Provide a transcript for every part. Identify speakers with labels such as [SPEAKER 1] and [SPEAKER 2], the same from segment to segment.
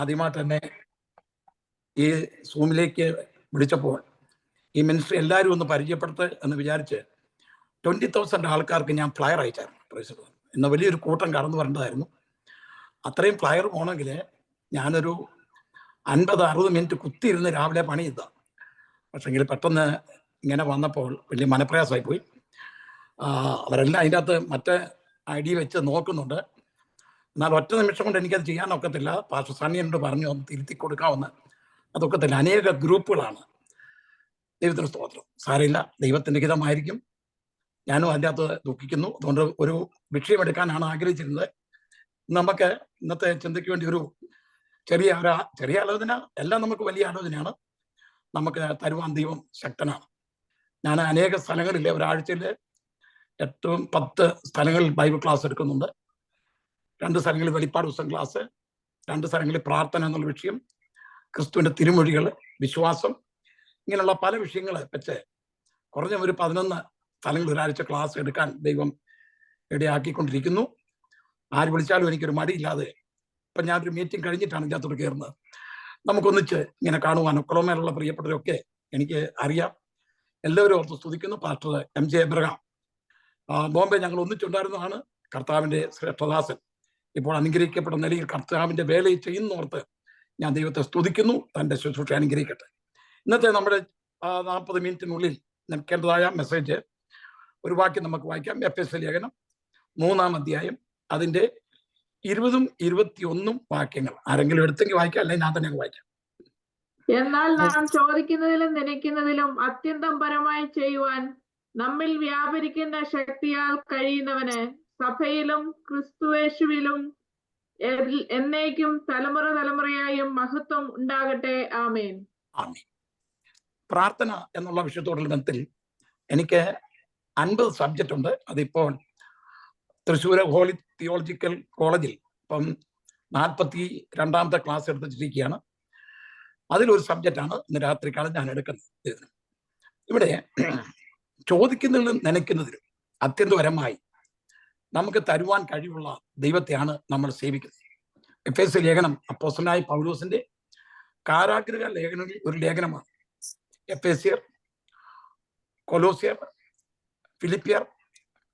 [SPEAKER 1] ആദ്യമായിട്ട് തന്നെ ഈ സൂമിലേക്ക് വിളിച്ചപ്പോൾ ഈ മിനിസ്ട്രി എല്ലാവരും ഒന്ന് പരിചയപ്പെടുത്ത് എന്ന് വിചാരിച്ച് 20,000 ആൾക്കാർക്ക് ഞാൻ ഫ്ലയർ അയച്ചായിരുന്നു. ഇന്ന് വലിയൊരു കൂട്ടം കടന്നു വരേണ്ടതായിരുന്നു. അത്രയും ഫ്ലയർ പോകണമെങ്കിൽ ഞാനൊരു 50-60 മിനിറ്റ് കുത്തിയിരുന്ന് രാവിലെ പണി ചെയ്ത. പക്ഷെങ്കിൽ പെട്ടെന്ന് ഇങ്ങനെ വന്നപ്പോൾ വലിയ മനപ്രയാസമായി പോയി. അവരെല്ലാം അതിൻ്റെ അകത്ത് മറ്റേ ഐഡിയ വെച്ച് നോക്കുന്നുണ്ട്. എന്നാൽ ഒറ്റ നിമിഷം കൊണ്ട് എനിക്കത് ചെയ്യാനൊക്കത്തില്ല. പാസ്റ്റർ സണ്ണി എന്നോട് പറഞ്ഞു ഒന്ന് തിരുത്തി കൊടുക്കാമെന്ന്. അതൊക്കത്തില്ല, അനേക ഗ്രൂപ്പുകളാണ്. ദൈവത്തിന് സ്തോത്രം. സാരമില്ല, ദൈവത്തിൻ്റെ ഹിതമായിരിക്കും. ഞാനും അതിൻ്റെ അകത്ത് ദുഃഖിക്കുന്നു. അതുകൊണ്ട് ഒരു വിഷയമെടുക്കാനാണ് ആഗ്രഹിച്ചിരുന്നത്. നമുക്ക് ഇന്നത്തെ ചിന്തയ്ക്ക് വേണ്ടി ഒരു ചെറിയ ആലോചന, എല്ലാം നമുക്ക് വലിയ ആലോചനയാണ്. നമുക്ക് തരുവാൻ ദൈവം ശക്തനാണ്. ഞാൻ അനേക സ്ഥലങ്ങളിൽ ഒരാഴ്ചയിൽ 8-10 സ്ഥലങ്ങളിൽ ബൈബിൾ ക്ലാസ് എടുക്കുന്നുണ്ട്. 2 സ്ഥലങ്ങളിൽ വെളിപ്പാട് പുസ്തകം ക്ലാസ്, 2 സ്ഥലങ്ങളിൽ പ്രാർത്ഥന എന്നുള്ള വിഷയം, ക്രിസ്തുവിൻ്റെ തിരുമൊഴികൾ, വിശ്വാസം, ഇങ്ങനെയുള്ള പല വിഷയങ്ങൾ വെച്ച് കുറഞ്ഞ ഒരു 11 സ്ഥലങ്ങളിൽ ഒരാഴ്ച ക്ലാസ് എടുക്കാൻ ദൈവം ഇടയാക്കിക്കൊണ്ടിരിക്കുന്നു. ആര് വിളിച്ചാലും എനിക്കൊരു മടിയില്ലാതെ ഇപ്പം ഞാനൊരു മീറ്റിംഗ് കഴിഞ്ഞിട്ടാണ് ഇതിനകത്തോട് കയറുന്നത്. നമുക്കൊന്നിച്ച് ഇങ്ങനെ കാണുവാൻ ഒക്കളോമേലുള്ള പ്രിയപ്പെട്ടവരൊക്കെ എനിക്ക് അറിയാം. എല്ലാവരും ഓർത്ത് സ്തുതിക്കുന്നു. പാസ്റ്റർ MJ എബ്രഹാം ബോംബെ ഞങ്ങൾ ഒന്നിച്ചുണ്ടായിരുന്നതാണ്. കർത്താവിൻ്റെ ശ്രേഷ്ഠദാസൻ ഇപ്പോൾ അനുഗ്രഹിക്കപ്പെടുന്ന നിലയിൽ കർത്താവിൻ്റെ വേലയിൽ ചെയ്യുന്നോർത്ത് ഞാൻ ദൈവത്തെ സ്തുതിക്കുന്നു. തൻ്റെ ശുശ്രൂഷ അനുഗ്രഹിക്കട്ടെ. ഇന്നത്തെ നമ്മുടെ 40 മിനിറ്റിനുള്ളിൽ നിൽക്കേണ്ടതായ മെസ്സേജ് ഒരു വാക്യം നമുക്ക് വായിക്കാം. എഫെസ്യ ലേഖനം 3-ാം അധ്യായം അതിൻ്റെ 20-21 വാക്യങ്ങൾ. ആരെങ്കിലും എടുത്തെങ്കിൽ വായിക്കാം, അല്ലെങ്കിൽ ഞാൻ തന്നെ വായിക്കാം.
[SPEAKER 2] എന്നാൽ നാം ചോദിക്കുന്നതിലും നനയ്ക്കുന്നതിലും അത്യന്തം പരമായി ചെയ്യുവാൻ നമ്മിൽ വ്യാപരിക്കുന്ന ശക്തിയാൽ കഴിയുന്നവന് സഭയിലും ക്രിസ്തുയേശുവിലും എന്നേക്കും തലമുറ തലമുറയായും മഹത്വം ഉണ്ടാകട്ടെ. ആമേൻ.
[SPEAKER 1] ആമേൻ. പ്രാർത്ഥന എന്നുള്ള വിഷയത്തോടുള്ള ബന്ധത്തിൽ എനിക്ക് 50 സബ്ജക്റ്റ് ഉണ്ട്. അതിപ്പോൾ തൃശ്ശൂർ ഹോളി തിയോളജിക്കൽ കോളേജിൽ ഇപ്പം 42ാമത്തെ ക്ലാസ് എടുത്തിരിക്കുകയാണ്. അതിലൊരു സബ്ജക്റ്റാണ് ഇന്ന് രാത്രിക്കാലം ഞാൻ എടുക്കുന്നത്. ഇവിടെ ചോദിക്കുന്നതിലും നനയ്ക്കുന്നതിലും അത്യന്തപരമായി നമുക്ക് തരുവാൻ കഴിവുള്ള ദൈവത്തെയാണ് നമ്മൾ സേവിക്കുന്നത്. എഫെസ്യ ലേഖനം അപ്പോസ്തലനായ പൗലോസിന്റെ കാരാഗ്രഹ ലേഖനങ്ങളിൽ ഒരു ലേഖനമാണ്. എഫെസ്യർ, കൊലോസ്യർ, ഫിലിപ്പിയർ,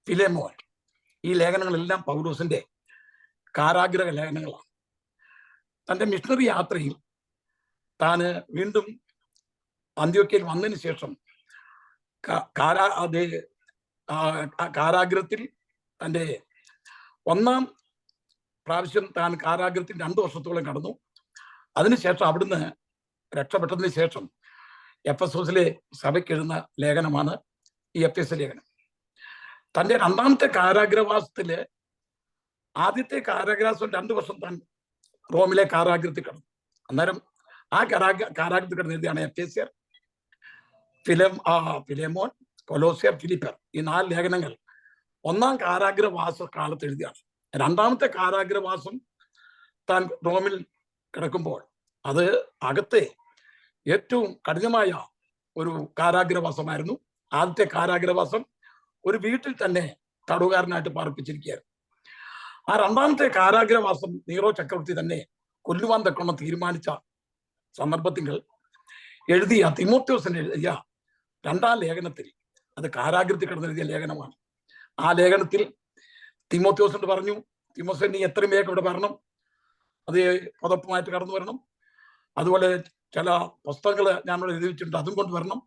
[SPEAKER 1] ഫിലേമോൻ, ഈ ലേഖനങ്ങളെല്ലാം പൗലോസിന്റെ കാരാഗ്രഹ ലേഖനങ്ങളാണ്. തൻ്റെ മിഷണറി യാത്രയിൽ താൻ വീണ്ടും അന്ത്യോക്യയിൽ വന്നതിന് ശേഷം കാരാഗ്രഹത്തിൽ തൻ്റെ 1-ാം പ്രാവശ്യം താൻ കാരാഗ്രഹത്തിൽ 2 വർഷത്തോളം കടന്നു. അതിനുശേഷം അവിടുന്ന് രക്ഷപ്പെട്ടതിന് ശേഷം എഫെസോസിലെ സഭയ്ക്ക് എഴുതുന്ന ലേഖനമാണ് ഈ എഫെസ്യ ലേഖനം. തൻ്റെ 2ാമത്തെ കാരാഗ്രഹവാസത്തില് ആദ്യത്തെ കാരാഗ്രഹവാസം 2 വർഷം താൻ റോമിലെ കാരാഗ്രഹത്തിൽ കടന്നു. അന്നേരം ആ കാരാഗ്രഹത്തിൽ കിടന്ന് എഴുതിയാണ് എഫെസ്യർ, ഫിലേമോൻ, കൊലോസ്യർ, ഫിലിപ്പിയർ. ഈ 4 ലേഖനങ്ങൾ 1-ാം കാരാഗ്രഹവാസ കാലത്ത് എഴുതിയാണ്. 2ാമത്തെ കാരാഗ്രഹവാസം താൻ റോമിൽ കിടക്കുമ്പോൾ അത് അകത്തെ ഏറ്റവും കഠിനമായ ഒരു കാരാഗ്രഹവാസമായിരുന്നു. ആദ്യത്തെ കാരാഗ്രഹവാസം ഒരു വീട്ടിൽ തന്നെ തടവുകാരനായിട്ട് പാർപ്പിച്ചിരിക്കുകയായിരുന്നു. ആ 2ാമത്തെ കാരാഗ്രഹവാസം നീറോ ചക്രവർത്തി തന്നെ കൊല്ലുവാൻ തക്കവണ്ണം തീരുമാനിച്ച സന്ദർഭത്തിൽ എഴുതിയ തിമോത്തിയോസിന് എഴുതിയ 2-ാം ലേഖനത്തിൽ, അത് കാരാഗ്രഹത്തിൽ കിടന്ന് എഴുതിയ ലേഖനമാണ്. ആ ലേഖനത്തിൽ തിമോത്തിയോസിനോട് പറഞ്ഞു, തിമോത്തിയോസ് നീ എത്രയും വേഗം ഇവിടെ വരണം, അത് പുതപ്പുമായിട്ട് കടന്നു വരണം. അതുപോലെ ചില പുസ്തകങ്ങൾ ഞാനിവിടെ എഴുതി വെച്ചിട്ടുണ്ട്, അതും കൊണ്ട് വരണം.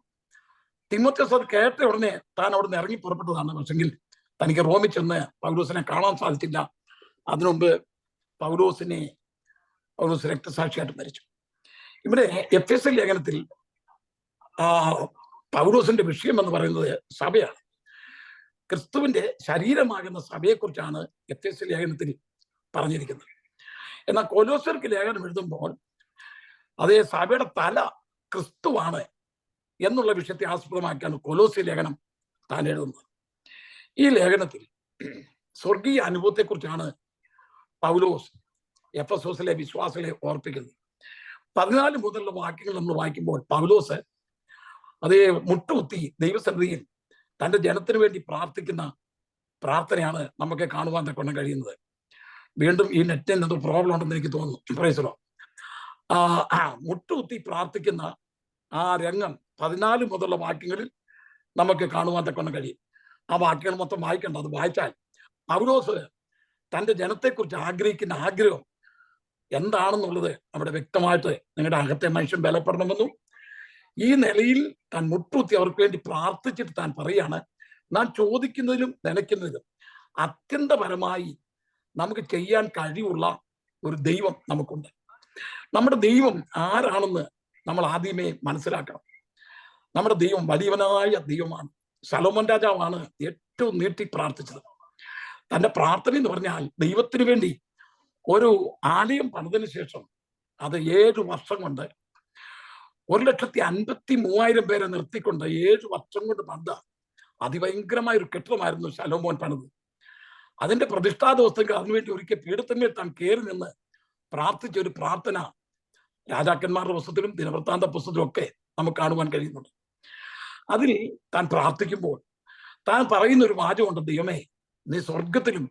[SPEAKER 1] തിമോത്തിയോസ് അത് കേട്ട ഉടനെ താൻ അവിടെ നിന്ന് ഇറങ്ങി പുറപ്പെട്ടതാണ്. പക്ഷെങ്കിൽ തനിക്ക് റോമിൽ ചെന്ന് പൗലോസിനെ കാണാൻ സാധിച്ചില്ല. അതിനുമുമ്പ് പൗലോസ് രക്തസാക്ഷിയായിട്ട് മരിച്ചു. ഇവിടെ എഫെസ്യ ലേഖനത്തിൽ പൗലോസിന്റെ വിഷയം എന്ന് പറയുന്നത് സഭയാണ്. ക്രിസ്തുവിന്റെ ശരീരമാകുന്ന സഭയെക്കുറിച്ചാണ് എഫെസ്യ ലേഖനത്തിൽ പറഞ്ഞിരിക്കുന്നത്. എന്നാൽ കൊലോസ്യർക്ക് ലേഖനം എഴുതുമ്പോൾ അതേ സഭയുടെ തല ക്രിസ്തുവാണ് എന്നുള്ള വിഷയത്തെ ആസ്പദമാക്കിയാണ് കൊലോസ്യ ലേഖനം താൻ എഴുതുന്നത്. ഈ ലേഖനത്തിൽ സ്വർഗീയ അനുഭവത്തെക്കുറിച്ചാണ് പൗലോസ് എഫെസോസിലെ വിശ്വാസികളെ ഓർപ്പിക്കുന്നത്. 14 മുതലുള്ള വാക്യങ്ങൾ നമ്മൾ വായിക്കുമ്പോൾ പൗലോസ് അതേ മുട്ടുകുത്തി ദൈവസന്നിധിയിൽ തൻ്റെ ജനത്തിന് വേണ്ടി പ്രാർത്ഥിക്കുന്ന പ്രാർത്ഥനയാണ് നമുക്ക് കാണുവാൻ തക്കൊണ്ട് കഴിയുന്നത്. വീണ്ടും ഈ നെറ്റിൽ എന്തോ പ്രോബ്ലം ഉണ്ടെന്ന് എനിക്ക് തോന്നുന്നു. Price the Lord. മുട്ടുകുത്തി പ്രാർത്ഥിക്കുന്ന ആ രംഗം 14 മുതലുള്ള വാക്യങ്ങളിൽ നമുക്ക് കാണുവാൻ തക്കൊണ്ട് കഴിയും. ആ വാക്യങ്ങൾ മൊത്തം വായിക്കണ്ട, അത് വായിച്ചാൽ പൗലോസ് തൻ്റെ ജനത്തെക്കുറിച്ച് ആഗ്രഹിക്കുന്ന ആഗ്രഹം എന്താണെന്നുള്ളത് അവിടെ വ്യക്തമായിട്ട് നിങ്ങളുടെ അകത്തെ മനുഷ്യൻ ബലപ്പെടണമെന്നും ഈ നിലയിൽ താൻ മുട്ടുകുത്തി അവർക്ക് വേണ്ടി പ്രാർത്ഥിച്ചിട്ട് താൻ പറയാണ്, നാം ചോദിക്കുന്നതിലും നനയ്ക്കുന്നതിലും അത്യന്തപരമായി നമുക്ക് ചെയ്യാൻ കഴിവുള്ള ഒരു ദൈവം നമുക്കുണ്ട്. നമ്മുടെ ദൈവം ആരാണെന്ന് നമ്മൾ ആദ്യമേ മനസ്സിലാക്കണം. നമ്മുടെ ദൈവം വലിയവനായ ദൈവമാണ്. ശലോമോൻ രാജാവാണ് ഏറ്റവും നീട്ടി പ്രാർത്ഥിച്ചത്. തന്റെ പ്രാർത്ഥന എന്ന് പറഞ്ഞാൽ ദൈവത്തിന് വേണ്ടി ഒരു ആലയം പണിതിന് ശേഷം അത് 7 വർഷം കൊണ്ട് 1,53,000 പേരെ നിർത്തിക്കൊണ്ട് 7 വർഷം കൊണ്ട് പണിത അതിഭയങ്കരമായ ഒരു കെട്ടിടമായിരുന്നു ശലോമോൻ പണിത്. അതിന്റെ പ്രതിഷ്ഠാ ദിവസങ്ങൾ അതിനുവേണ്ടി ഒരിക്കൽ പീഠത്തിന്മേൽ താൻ കയറി നിന്ന് പ്രാർത്ഥിച്ച ഒരു പ്രാർത്ഥന രാജാക്കന്മാരുടെ പുസ്തകത്തിലും ദിനവൃത്താന്ത പുസ്തകത്തിലും ഒക്കെ നമുക്ക് കാണുവാൻ കഴിയുന്നുണ്ട്. അതിൽ താൻ പ്രാർത്ഥിക്കുമ്പോൾ താൻ പറയുന്ന ഒരു വാചകമുണ്ട്, ദൈവമേ നീ സ്വർഗത്തിലും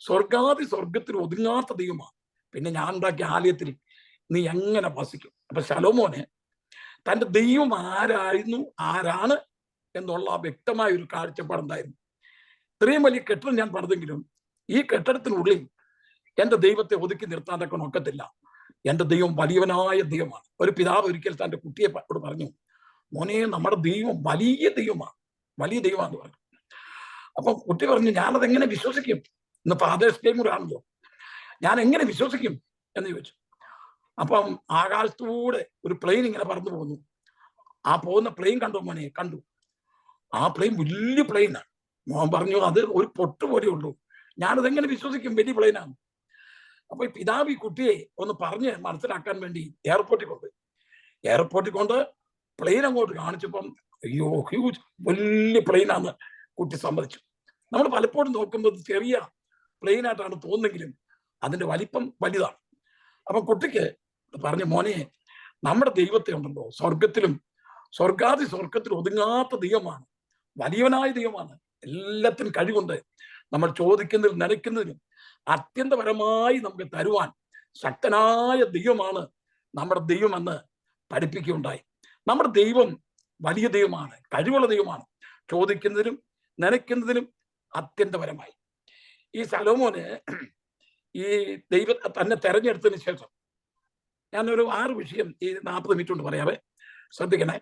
[SPEAKER 1] സ്വർഗത്തിലും ഒതുങ്ങാത്ത ദൈവമാണ്, പിന്നെ ഞാൻ ഉണ്ടാക്കിയ ആലയത്തിൽ നീ എങ്ങനെ വസിക്കും? അപ്പൊ ശലോമോന് തന്റെ ദൈവം ആരാണ് എന്നുള്ള വ്യക്തമായ ഒരു കാഴ്ചപ്പാടുണ്ടായിരുന്നു. ഇത്രയും വലിയ കെട്ടിടം ഞാൻ പണിതെങ്കിലും ഈ കെട്ടിടത്തിനുള്ളിൽ എന്റെ ദൈവത്തെ ഒതുക്കി നിർത്താൻ തക്ക നോക്കത്തില്ല. എന്റെ ദൈവം വലിയവനായ ദൈവമാണ്. ഒരു പിതാവ് ഒരിക്കൽ തന്റെ കുട്ടിയെ പറഞ്ഞു, മോനെ നമ്മുടെ ദൈവം വലിയ ദൈവമാണെന്ന് പറഞ്ഞു. അപ്പൊ കുട്ടി പറഞ്ഞു, ഞാനതെങ്ങനെ വിശ്വസിക്കും? ഇന്ന് ഫാദേഴ്സ് ഡേ കൂടെ ആണല്ലോ, ഞാൻ എങ്ങനെ വിശ്വസിക്കും എന്ന് ചോദിച്ചു. അപ്പം ആകാശത്തൂടെ ഒരു പ്ലെയിൻ ഇങ്ങനെ പറന്നു പോകുന്നു. ആ പോകുന്ന പ്ലെയിൻ കണ്ടു മോനെ? കണ്ടു. ആ പ്ലെയിൻ വലിയ പ്ലെയിനാണ്. മോൻ പറഞ്ഞു, അത് ഒരു പൊട്ട് പോലെ ഉള്ളൂ, ഞാനതെങ്ങനെ വിശ്വസിക്കും വലിയ പ്ലെയിനാണ്? അപ്പൊ ഈ പിതാവ് ഈ കുട്ടിയെ ഒന്ന് പറഞ്ഞ് മനസ്സിലാക്കാൻ വേണ്ടി എയർപോർട്ടിൽ കൊണ്ട് പ്ലെയിൻ അങ്ങോട്ട് കാണിച്ചപ്പം അയ്യോ ഹ്യൂജ് വലിയ പ്ലെയിനാന്ന് കുട്ടി സമ്മതിച്ചു. നമ്മൾ പലപ്പോഴും നോക്കുമ്പോൾ ചെറിയ പ്ലെയിനായിട്ടാണ് തോന്നുന്നെങ്കിലും അതിന്റെ വലിപ്പം വലുതാണ്. അപ്പൊ കുട്ടിക്ക് പറഞ്ഞു, മോനെ നമ്മുടെ ദൈവത്തെ ഉണ്ടല്ലോ സ്വർഗത്തിലും സ്വർഗത്തിലും ഒതുങ്ങാത്ത ദൈവമാണ്, വലിയവനായ ദൈവമാണ്, എല്ലാത്തിനും കഴിവുണ്ട്, നമ്മൾ ചോദിക്കുന്നതിലും നനയ്ക്കുന്നതിലും അത്യന്തപരമായി നമുക്ക് തരുവാൻ ശക്തനായ ദൈവമാണ് നമ്മുടെ ദൈവമെന്ന് പഠിപ്പിക്കുകയുണ്ടായി. നമ്മുടെ ദൈവം വലിയ ദൈവമാണ്, കഴിവുള്ള ദൈവമാണ്, ചോദിക്കുന്നതിലും നനയ്ക്കുന്നതിലും അത്യന്തപരമായി. ഈ ശലോമോന് ഈ ദൈവം തന്നെ തെരഞ്ഞെടുത്തതിന് ശേഷം ഞാനൊരു 6 വിഷയം ഈ 40 മിനിറ്റ് കൊണ്ട് പറയാവേ, ശ്രദ്ധിക്കണേ.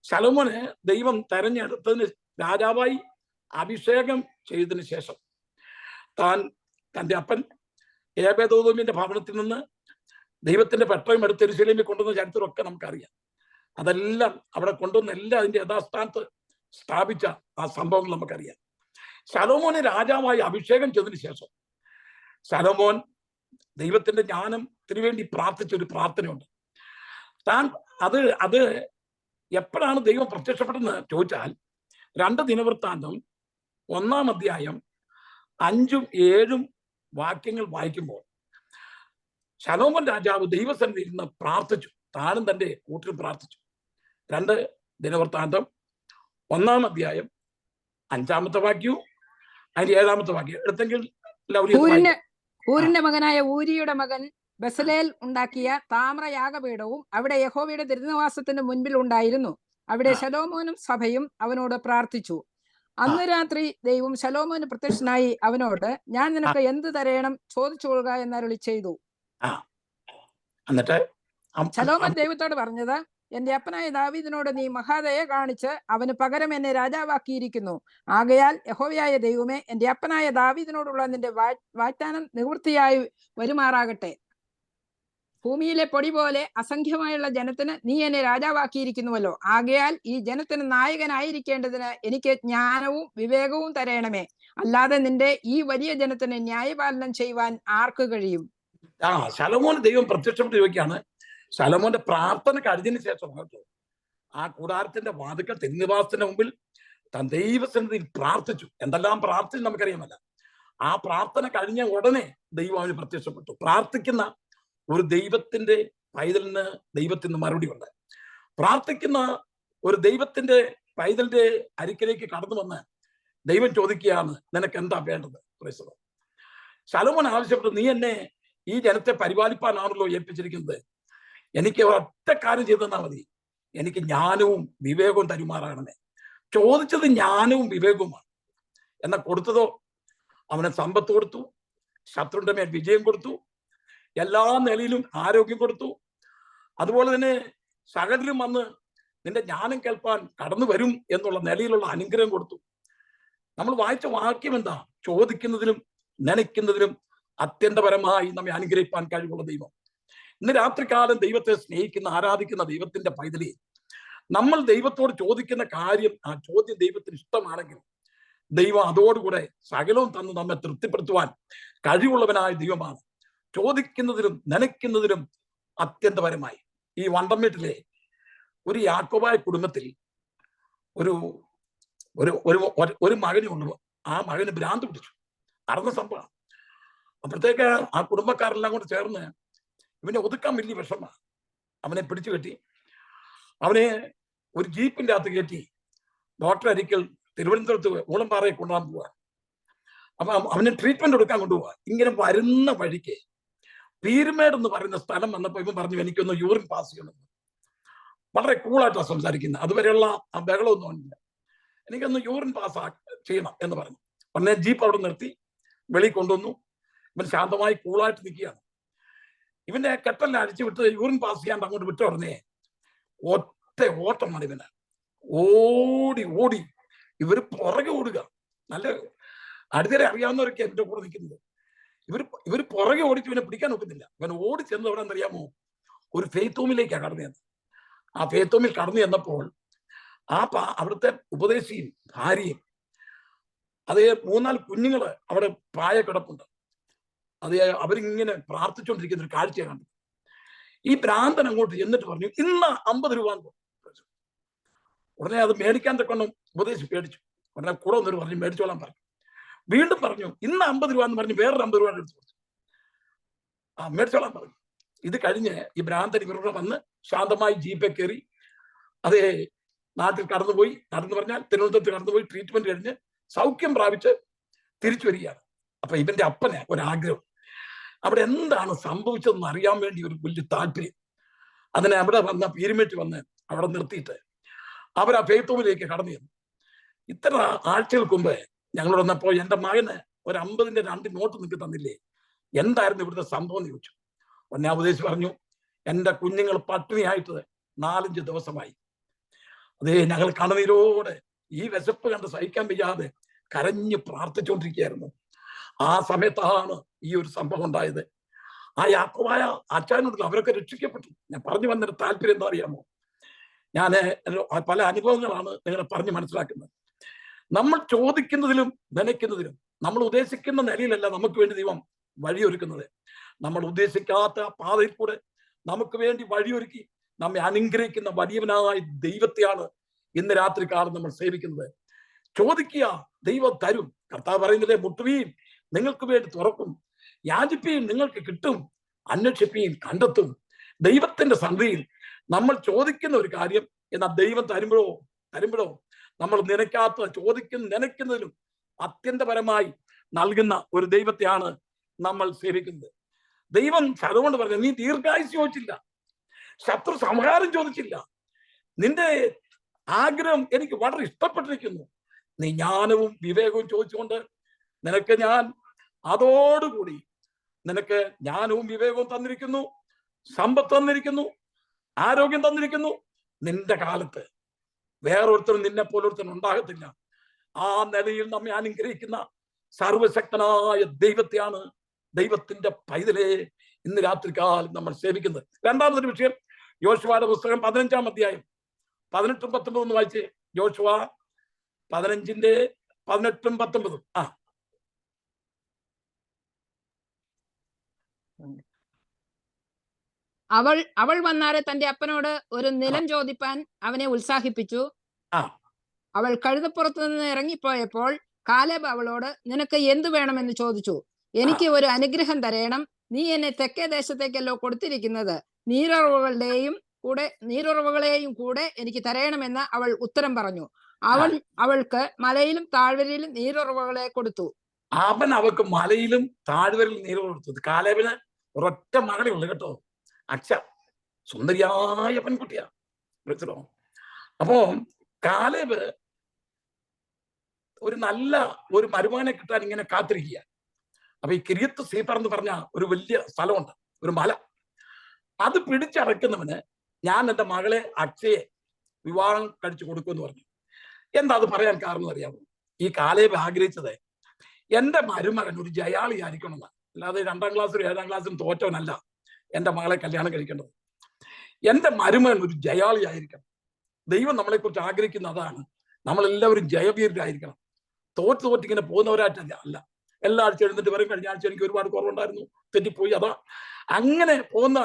[SPEAKER 1] ശലോമോന് ദൈവം തെരഞ്ഞെടുത്തതിന് രാജാവായി അഭിഷേകം ചെയ്തതിന് ശേഷം താൻ തൻ്റെ അപ്പൻ ഏബേദോമിന്റെ ഭവനത്തിൽ നിന്ന് ദൈവത്തിന്റെ പെട്ടകം എടുത്ത് യെരൂശലേമിൽ കൊണ്ടുവന്ന ചരിത്രമൊക്കെ നമുക്കറിയാം. അതെല്ലാം അവിടെ കൊണ്ടുവന്ന എല്ലാം അതിന്റെ യഥാസ്ഥാനത്ത് സ്ഥാപിച്ച ആ സംഭവങ്ങൾ നമുക്കറിയാം. ശലോമോനെ രാജാവായി അഭിഷേകം ചെയ്തതിന് ശേഷം ശലോമോൻ ദൈവത്തിന്റെ ജ്ഞാനത്തിന് വേണ്ടി പ്രാർത്ഥിച്ച ഒരു പ്രാർത്ഥനയുണ്ട്. താൻ അത് എപ്പോഴാണ് ദൈവം പ്രത്യക്ഷപ്പെട്ടെന്ന് ചോദിച്ചാൽ 2 ദിനവൃത്താന്തം 1-ാം അധ്യായം 5ഉം 7ഉം വാക്യങ്ങൾ വായിക്കുമ്പോൾ ശലോമോൻ രാജാവ് ദൈവസന്നിധിയിൽ ഇരുന്ന് പ്രാർത്ഥിച്ചു. താനും തന്റെ കൂട്ടിലും പ്രാർത്ഥിച്ചു. 2 ദിനവൃത്താന്തം 1-ാം അധ്യായം 5-ാമത്തെ വാക്യവും അതിന്റെ 7-ാമത്തെ വാക്യം എടുത്തെങ്കിൽ
[SPEAKER 3] ഊരിന്റെ മകനായ ഊരിയുടെ മകൻ ബസലേൽ ഉണ്ടാക്കിയ താമ്രയാഗപീഠവും അവിടെ യഹോവയുടെ തിരുനിവാസത്തിന് മുൻപിൽ ഉണ്ടായിരുന്നു. അവിടെ ശലോമോനും സഭയും അവനോട് പ്രാർത്ഥിച്ചു. അന്ന് രാത്രി ദൈവം ശലോമോന് പ്രത്യക്ഷനായി അവനോട്, ഞാൻ നിനക്ക് എന്ത് തരയണം ചോദിച്ചുകൊള്ളുക എന്നരുളി ചെയ്തു. ശലോമോൻ ദൈവത്തോട് പറഞ്ഞത്, എന്റെ അപ്പനായ ദാവീദിനോട് നീ മഹാദയ കാണിച്ച് അവന് പകരം എന്നെ രാജാവാക്കിയിരിക്കുന്നു. ആകയാൽ യഹോവയായ ദൈവമേ, എന്റെ അപ്പനായ ദാവീദിനോടുള്ള നിന്റെ വാഗ്ദാനം നിവൃത്തിയായി വരുമാറാകട്ടെ. ഭൂമിയിലെ പൊടി പോലെ അസംഖ്യമായുള്ള ജനത്തിന് നീ എന്നെ രാജാവാക്കിയിരിക്കുന്നുവല്ലോ. ആകയാൽ ഈ ജനത്തിന് നായകനായിരിക്കേണ്ടതിന് എനിക്ക് ജ്ഞാനവും വിവേകവും തരയണമേ. അല്ലാതെ നിന്റെ ഈ വലിയ ജനത്തിന് ന്യായപാലനം ചെയ്യുവാൻ ആർക്ക് കഴിയും?
[SPEAKER 1] ശലോമോൻ ദൈവം പ്രത്യക്ഷപ്പെട്ട് ചോദിക്കുകയാണ്. ശലോമോന്റെ പ്രാർത്ഥന കഴിഞ്ഞതിന് ശേഷം ആ കൂടാരത്തിന്റെ വാതിക്കൽ തിരുനിവാസത്തിന്റെ മുമ്പിൽ താൻ ദൈവസന്നിധിയിൽ പ്രാർത്ഥിച്ചു. എന്തെല്ലാം പ്രാർത്ഥിച്ചു നമുക്കറിയാമല്ല. ആ പ്രാർത്ഥന കഴിഞ്ഞ ഉടനെ ദൈവം അവന് പ്രത്യക്ഷപ്പെട്ടു. പ്രാർത്ഥിക്കുന്ന ഒരു ദൈവത്തിന്റെ പൈതലിന് ദൈവത്തിൽ നിന്ന് മറുപടി ഉണ്ട്. പ്രാർത്ഥിക്കുന്ന ഒരു ദൈവത്തിന്റെ പൈതലിന്റെ അരിക്കിലേക്ക് കടന്നു വന്ന് ദൈവം ചോദിക്കുകയാണ്, നിനക്ക് എന്താ വേണ്ടത്? ശലോമോൻ ആവശ്യപ്പെട്ടു, നീ എന്നെ ഈ ജനത്തെ പരിപാലിപ്പാനാണല്ലോ ഏൽപ്പിച്ചിരിക്കുന്നത്. എനിക്ക് ഒറ്റ കാര്യം ചെയ്തു തന്നാൽ മതി, എനിക്ക് ജ്ഞാനവും വിവേകവും തരുമാറാകണമേ. ചോദിച്ചത് ജ്ഞാനവും വിവേകവുമാണ്. എന്നാൽ കൊടുത്തതോ, അവന് സമ്പത്ത് കൊടുത്തു, ശത്രുവിന്റെ മേൽ വിജയം കൊടുത്തു, എല്ലാ നിലയിലും ആരോഗ്യം കൊടുത്തു. അതുപോലെ തന്നെ സകലരും വന്ന് നിന്റെ ജ്ഞാനം കേൾപ്പാൻ കടന്നു വരും എന്നുള്ള നിലയിലുള്ള അനുഗ്രഹം കൊടുത്തു. നമ്മൾ വായിച്ച വാക്യം എന്താ? ചോദിക്കുന്നതിലും നനയ്ക്കുന്നതിലും അത്യന്തപരമായി നമ്മെ അനുഗ്രഹിപ്പാൻ കഴിവുള്ള ദൈവം. ഇന്ന് രാത്രികാലം ദൈവത്തെ സ്നേഹിക്കുന്ന, ആരാധിക്കുന്ന ദൈവത്തിന്റെ പൈതലേ, നമ്മൾ ദൈവത്തോട് ചോദിക്കുന്ന കാര്യം, ആ ചോദ്യം ദൈവത്തിന് ഇഷ്ടമാണെങ്കിൽ ദൈവം അതോടുകൂടെ സകലവും തന്ന് നമ്മെ തൃപ്തിപ്പെടുത്തുവാൻ കഴിവുള്ളവനായ ദൈവമാണ്. ചോദിക്കുന്നതിലും നനയ്ക്കുന്നതിലും അത്യന്തപരമായി. ഈ വണ്ടംമേട്ടിലെ ഒരു യാക്കോബായ കുടുംബത്തിൽ ഒരു ഒരു ഒരു മകനുണ്ട്. ആ മകന് ഭ്രാന്ത് പിടിച്ചു. നടന്ന സംഭവം. അപ്പോഴത്തേക്ക് ആ കുടുംബക്കാരെല്ലാം കൂടെ ചേർന്ന് ഇവനെ ഒതുക്കാൻ വലിയ വിഷമമാണ്. അവനെ പിടിച്ചു കെട്ടി അവനെ ഒരു ജീപ്പിന്റെ അകത്ത് കയറ്റി ഡോക്ടർ അരിക്കൽ തിരുവനന്തപുരത്ത് ഊളംപാറയെ കൊണ്ടുപോകാൻ പോവാ. അപ്പൊ അവന് ട്രീറ്റ്മെന്റ് കൊടുക്കാൻ കൊണ്ടുപോവാ. ഇങ്ങനെ വരുന്ന വഴിക്ക് പീരുമേട് എന്ന് പറയുന്ന സ്ഥലം വന്നപ്പോ ഇവൻ പറഞ്ഞു, എനിക്കൊന്ന് യൂറിൻ പാസ് ചെയ്യണം. വളരെ കൂളായിട്ടാണ് സംസാരിക്കുന്നത്. അതുവരെയുള്ള ആ ബഹളമൊന്നും ഇല്ല. എനിക്കൊന്ന് യൂറിൻ പാസ് ചെയ്യണം എന്ന് പറഞ്ഞു. ഉടനെ ജീപ്പ് അവിടെ നിർത്തി വെളിയിൽ കൊണ്ടുവന്നു. ഇവൻ ശാന്തമായി കൂളായിട്ട് നിൽക്കുകയാണ്. ഇവന്റെ കെട്ടെല്ലാം അടിച്ചു വിട്ട് യൂറിൻ പാസ് ചെയ്യാണ്ട് അങ്ങോട്ട് വിട്ട ഉടനെ ഒറ്റ ഓട്ടമാണ് ഇവന്. ഓടി ഓടി ഇവര് പുറകെ ഓടുക. നല്ല അടുത്തരെ അറിയാവുന്നവരൊക്കെ എന്റെ കൂടെ നിൽക്കുന്നത്. ഇവര് പുറകെ ഓടിച്ച് ഇവനെ പിടിക്കാൻ നോക്കുന്നില്ല. ഇവൻ ഓടി ചെന്ന് എവിടെ അറിയാമോ? ഒരു ഫെയ്ത്ത് ഹോമിലേക്കാണ് കടന്നു ചെന്നത്. ആ ഫെയ്ത്ത് ഹോമിൽ കടന്നു ചെന്നപ്പോൾ അവിടുത്തെ ഉപദേശിയും ഭാര്യയും അതേ 3-4 കുഞ്ഞുങ്ങള് അവിടെ പ്രായ കിടപ്പുണ്ട്. അതേ അവരിങ്ങനെ പ്രാർത്ഥിച്ചുകൊണ്ടിരിക്കുന്ന ഒരു കാഴ്ചയാണ് കണ്ടത്. ഈ ഭ്രാന്തൻ അങ്ങോട്ട് എന്നിട്ട് പറഞ്ഞു, ഇന്ന് 50 രൂപ. ഉടനെ അത് മേടിക്കാൻ തക്കൊണ്ടും ഉപദേശി പേടിച്ചു. ഉടനെ കൂടെ വന്നിട്ട് പറഞ്ഞു മേടിച്ചോളാൻ പറഞ്ഞു. വീണ്ടും പറഞ്ഞു ഇന്ന് 50 രൂപ എന്ന് പറഞ്ഞ് വേറൊരു 50 രൂപ എടുത്തു കൊടുത്തു. മേടിച്ചോളാൻ പറഞ്ഞു. ഇത് കഴിഞ്ഞ് ഈ ഭ്രാന്തൻ ഇവരുടെ വന്ന് ശാന്തമായി ജീപ്പെ കയറി അതേ നാട്ടിൽ കടന്നുപോയി. നടന്നു പറഞ്ഞാൽ തിരുവനന്തപുരത്ത് കടന്നുപോയി ട്രീറ്റ്മെന്റ് കഴിഞ്ഞ് സൗഖ്യം പ്രാപിച്ച് തിരിച്ചു വരികയാണ്. അപ്പൊ ഇവന്റെ അപ്പന് ഒരാഗ്രഹം, അവിടെ എന്താണ് സംഭവിച്ചതെന്ന് അറിയാൻ വേണ്ടി ഒരു വലിയ താല്പര്യം. അതിനെ അവിടെ വന്ന പീരുമേറ്റ് വന്ന് അവിടെ നിർത്തിയിട്ട് അവർ ആ ഫെയ്ത്ത് ഹോമിലേക്ക് കടന്നു ചെന്നു. ഇത്ര ആഴ്ചകൾക്ക് മുമ്പ് ഞങ്ങൾ വന്നപ്പോ എന്റെ മകന് ഒരു 50-ന്റെ 2 നോട്ട് നിങ്ങൾക്ക് തന്നില്ലേ, എന്തായിരുന്നു ഇവിടുത്തെ സംഭവം എന്ന് ചോദിച്ചു. ഉടനെ ഉപദേശി പറഞ്ഞു, എന്റെ കുഞ്ഞുങ്ങൾ പട്ടിണിയായിട്ട് 4-5 ദിവസമായി. അതേ ഞങ്ങൾ കണ്ണുനീരോടെ ഈ വിശപ്പ് കണ്ട് സഹിക്കാൻ വയ്യാതെ കരഞ്ഞ് പ്രാർത്ഥിച്ചുകൊണ്ടിരിക്കുകയായിരുന്നു. ആ സമയത്താണ് ഈ ഒരു സംഭവം ഉണ്ടായത്. ആ യാക്കോബായ അച്ചായനോട് അവരൊക്കെ രക്ഷിക്കപ്പെട്ടു. ഞാൻ പറഞ്ഞു വന്നൊരു താല്പര്യം എന്താ അറിയാമോ? ഞാൻ പല അനുഭവങ്ങളാണ് നിങ്ങളെ പറഞ്ഞ് മനസ്സിലാക്കുന്നത്. നമ്മൾ ചോദിക്കുന്നതിലും നനയ്ക്കുന്നതിലും നമ്മൾ ഉദ്ദേശിക്കുന്ന നിലയിലല്ല നമുക്ക് വേണ്ടി ദൈവം വഴിയൊരുക്കുന്നത്. നമ്മൾ ഉദ്ദേശിക്കാത്ത പാതയിൽ കൂടെ നമുക്ക് വേണ്ടി വഴിയൊരുക്കി നമ്മെ അനുഗ്രഹിക്കുന്ന വലിയവനായ ദൈവത്തെയാണ് ഇന്ന് രാത്രി കാലം നമ്മൾ സേവിക്കുന്നത്. ചോദിക്കുക, ദൈവം തരും. കർത്താവ് പറയുന്നത്, മുട്ടുവീൻ നിങ്ങൾക്ക് വേണ്ടി തുറക്കും, യാചിപ്പീൻ നിങ്ങൾക്ക് കിട്ടും, അന്വേഷിപ്പീൻ കണ്ടെത്തും. ദൈവത്തിന്റെ സന്ധിയിൽ നമ്മൾ ചോദിക്കുന്ന ഒരു കാര്യം എന്നാൽ ദൈവം തരുമ്പോഴോ നമ്മൾ നനയ്ക്കുന്നതിലും അത്യന്തപരമായി നൽകുന്ന ഒരു ദൈവത്തെയാണ് നമ്മൾ സേവിക്കുന്നത്. ദൈവം അതുകൊണ്ട് പറഞ്ഞു, നീ ദീർഘായുസ് ചോദിച്ചില്ല, ശത്രു സംഹാരം ചോദിച്ചില്ല, നിന്റെ ആഗ്രഹം എനിക്ക് വളരെ ഇഷ്ടപ്പെട്ടിരിക്കുന്നു. നീ ജ്ഞാനവും വിവേകവും ചോദിച്ചുകൊണ്ട് നിനക്ക് ഞാൻ അതോടുകൂടി നിനക്ക് ജ്ഞാനവും വിവേകവും തന്നിരിക്കുന്നു, സമ്പത്ത് തന്നിരിക്കുന്നു, ആരോഗ്യം തന്നിരിക്കുന്നു. നിന്റെ കാലത്ത് വേറൊരുത്തരും നിന്നെ പോലൊരുത്തരും ഉണ്ടാകത്തില്ല. ആ നിലയിൽ നമ്മെ അനുഗ്രഹിക്കുന്ന സർവശക്തനായ ദൈവത്തെയാണ്, ദൈവത്തിന്റെ പൈതലെ ഇന്ന് രാത്രികാലം നമ്മൾ സേവിക്കുന്നത്. രണ്ടാമതൊരു വിഷയം, യോശുവയുടെ പുസ്തകം 15-ാം അധ്യായം 18-19 വായിച്ച്. യോശുവ 15-ന്റെ 18-19.
[SPEAKER 3] അവൾ വന്നാരെ തന്റെ അപ്പനോട് ഒരു നിലം ചോദിപ്പാൻ അവനെ ഉത്സാഹിപ്പിച്ചു. അവൾ കഴുതപ്പുറത്ത് നിന്ന് ഇറങ്ങിപ്പോയപ്പോൾ കാലേബ് അവളോട്, നിനക്ക് എന്തു വേണമെന്ന് ചോദിച്ചു. എനിക്ക് ഒരു അനുഗ്രഹം തരേണം, നീ എന്നെ തെക്കേ ദേശത്തേക്കല്ലോ കൊടുത്തിരിക്കുന്നത്, നീരുറവുകളെയും കൂടെ എനിക്ക് തരയണമെന്ന് അവൾ ഉത്തരം പറഞ്ഞു. അവൾക്ക് മലയിലും താഴ്വരയിലും നീരുറവുകളെ കൊടുത്തു.
[SPEAKER 1] അവൻ അവൾക്ക് മലയിലും താഴ്വരയിലും നീരുറവ് കൊടുത്തു. കാലേബിന് ഒരൊറ്റ മകളേ ഉള്ളു കേട്ടോ, അക്ഷ. സുന്ദരിയായ പെൺകുട്ടിയാ. മനസ്സിലോ? അപ്പോ കാലേബ് ഒരു നല്ല ഒരു മരുമകനെ കിട്ടാൻ ഇങ്ങനെ കാത്തിരിക്കുക. അപ്പൊ ഈ കിര്യത്ത് സീഫർ എന്ന് പറഞ്ഞ ഒരു വലിയ സ്ഥലമുണ്ട്, ഒരു മല. അത് പിടിച്ചടക്കുന്നവന് ഞാൻ എൻ്റെ മകളെ അക്ഷയെ വിവാഹം കഴിച്ചു കൊടുക്കുമെന്ന് പറഞ്ഞു. എന്താ അത് പറയാൻ കാരണം അറിയാമോ? ഈ കാലേബ് ആഗ്രഹിച്ചത് എൻ്റെ മരുമകൻ ഒരു ജയാളി ആയിരിക്കണമെന്നാണ്. അല്ലാതെ 2ാം ക്ലാസ്സിലും 7ാം ക്ലാസ്സിലും തോറ്റവനല്ല എൻ്റെ മകളെ കല്യാണം കഴിക്കേണ്ടത്. എൻ്റെ മരുമകൻ ഒരു ജയാളി ആയിരിക്കണം. ദൈവം നമ്മളെക്കുറിച്ച് ആഗ്രഹിക്കുന്ന അതാണ്. നമ്മളെല്ലാവരും ജയവീരരായിരിക്കണം. തോറ്റിങ്ങനെ പോകുന്നവരായിട്ടല്ല. അല്ല, എല്ലാ ആഴ്ച എഴുന്നിട്ട് വരും, കഴിഞ്ഞ ആഴ്ച എനിക്ക് ഒരുപാട് കുറവുണ്ടായിരുന്നു, തെറ്റിപ്പോയി, അതാ. അങ്ങനെ പോകുന്ന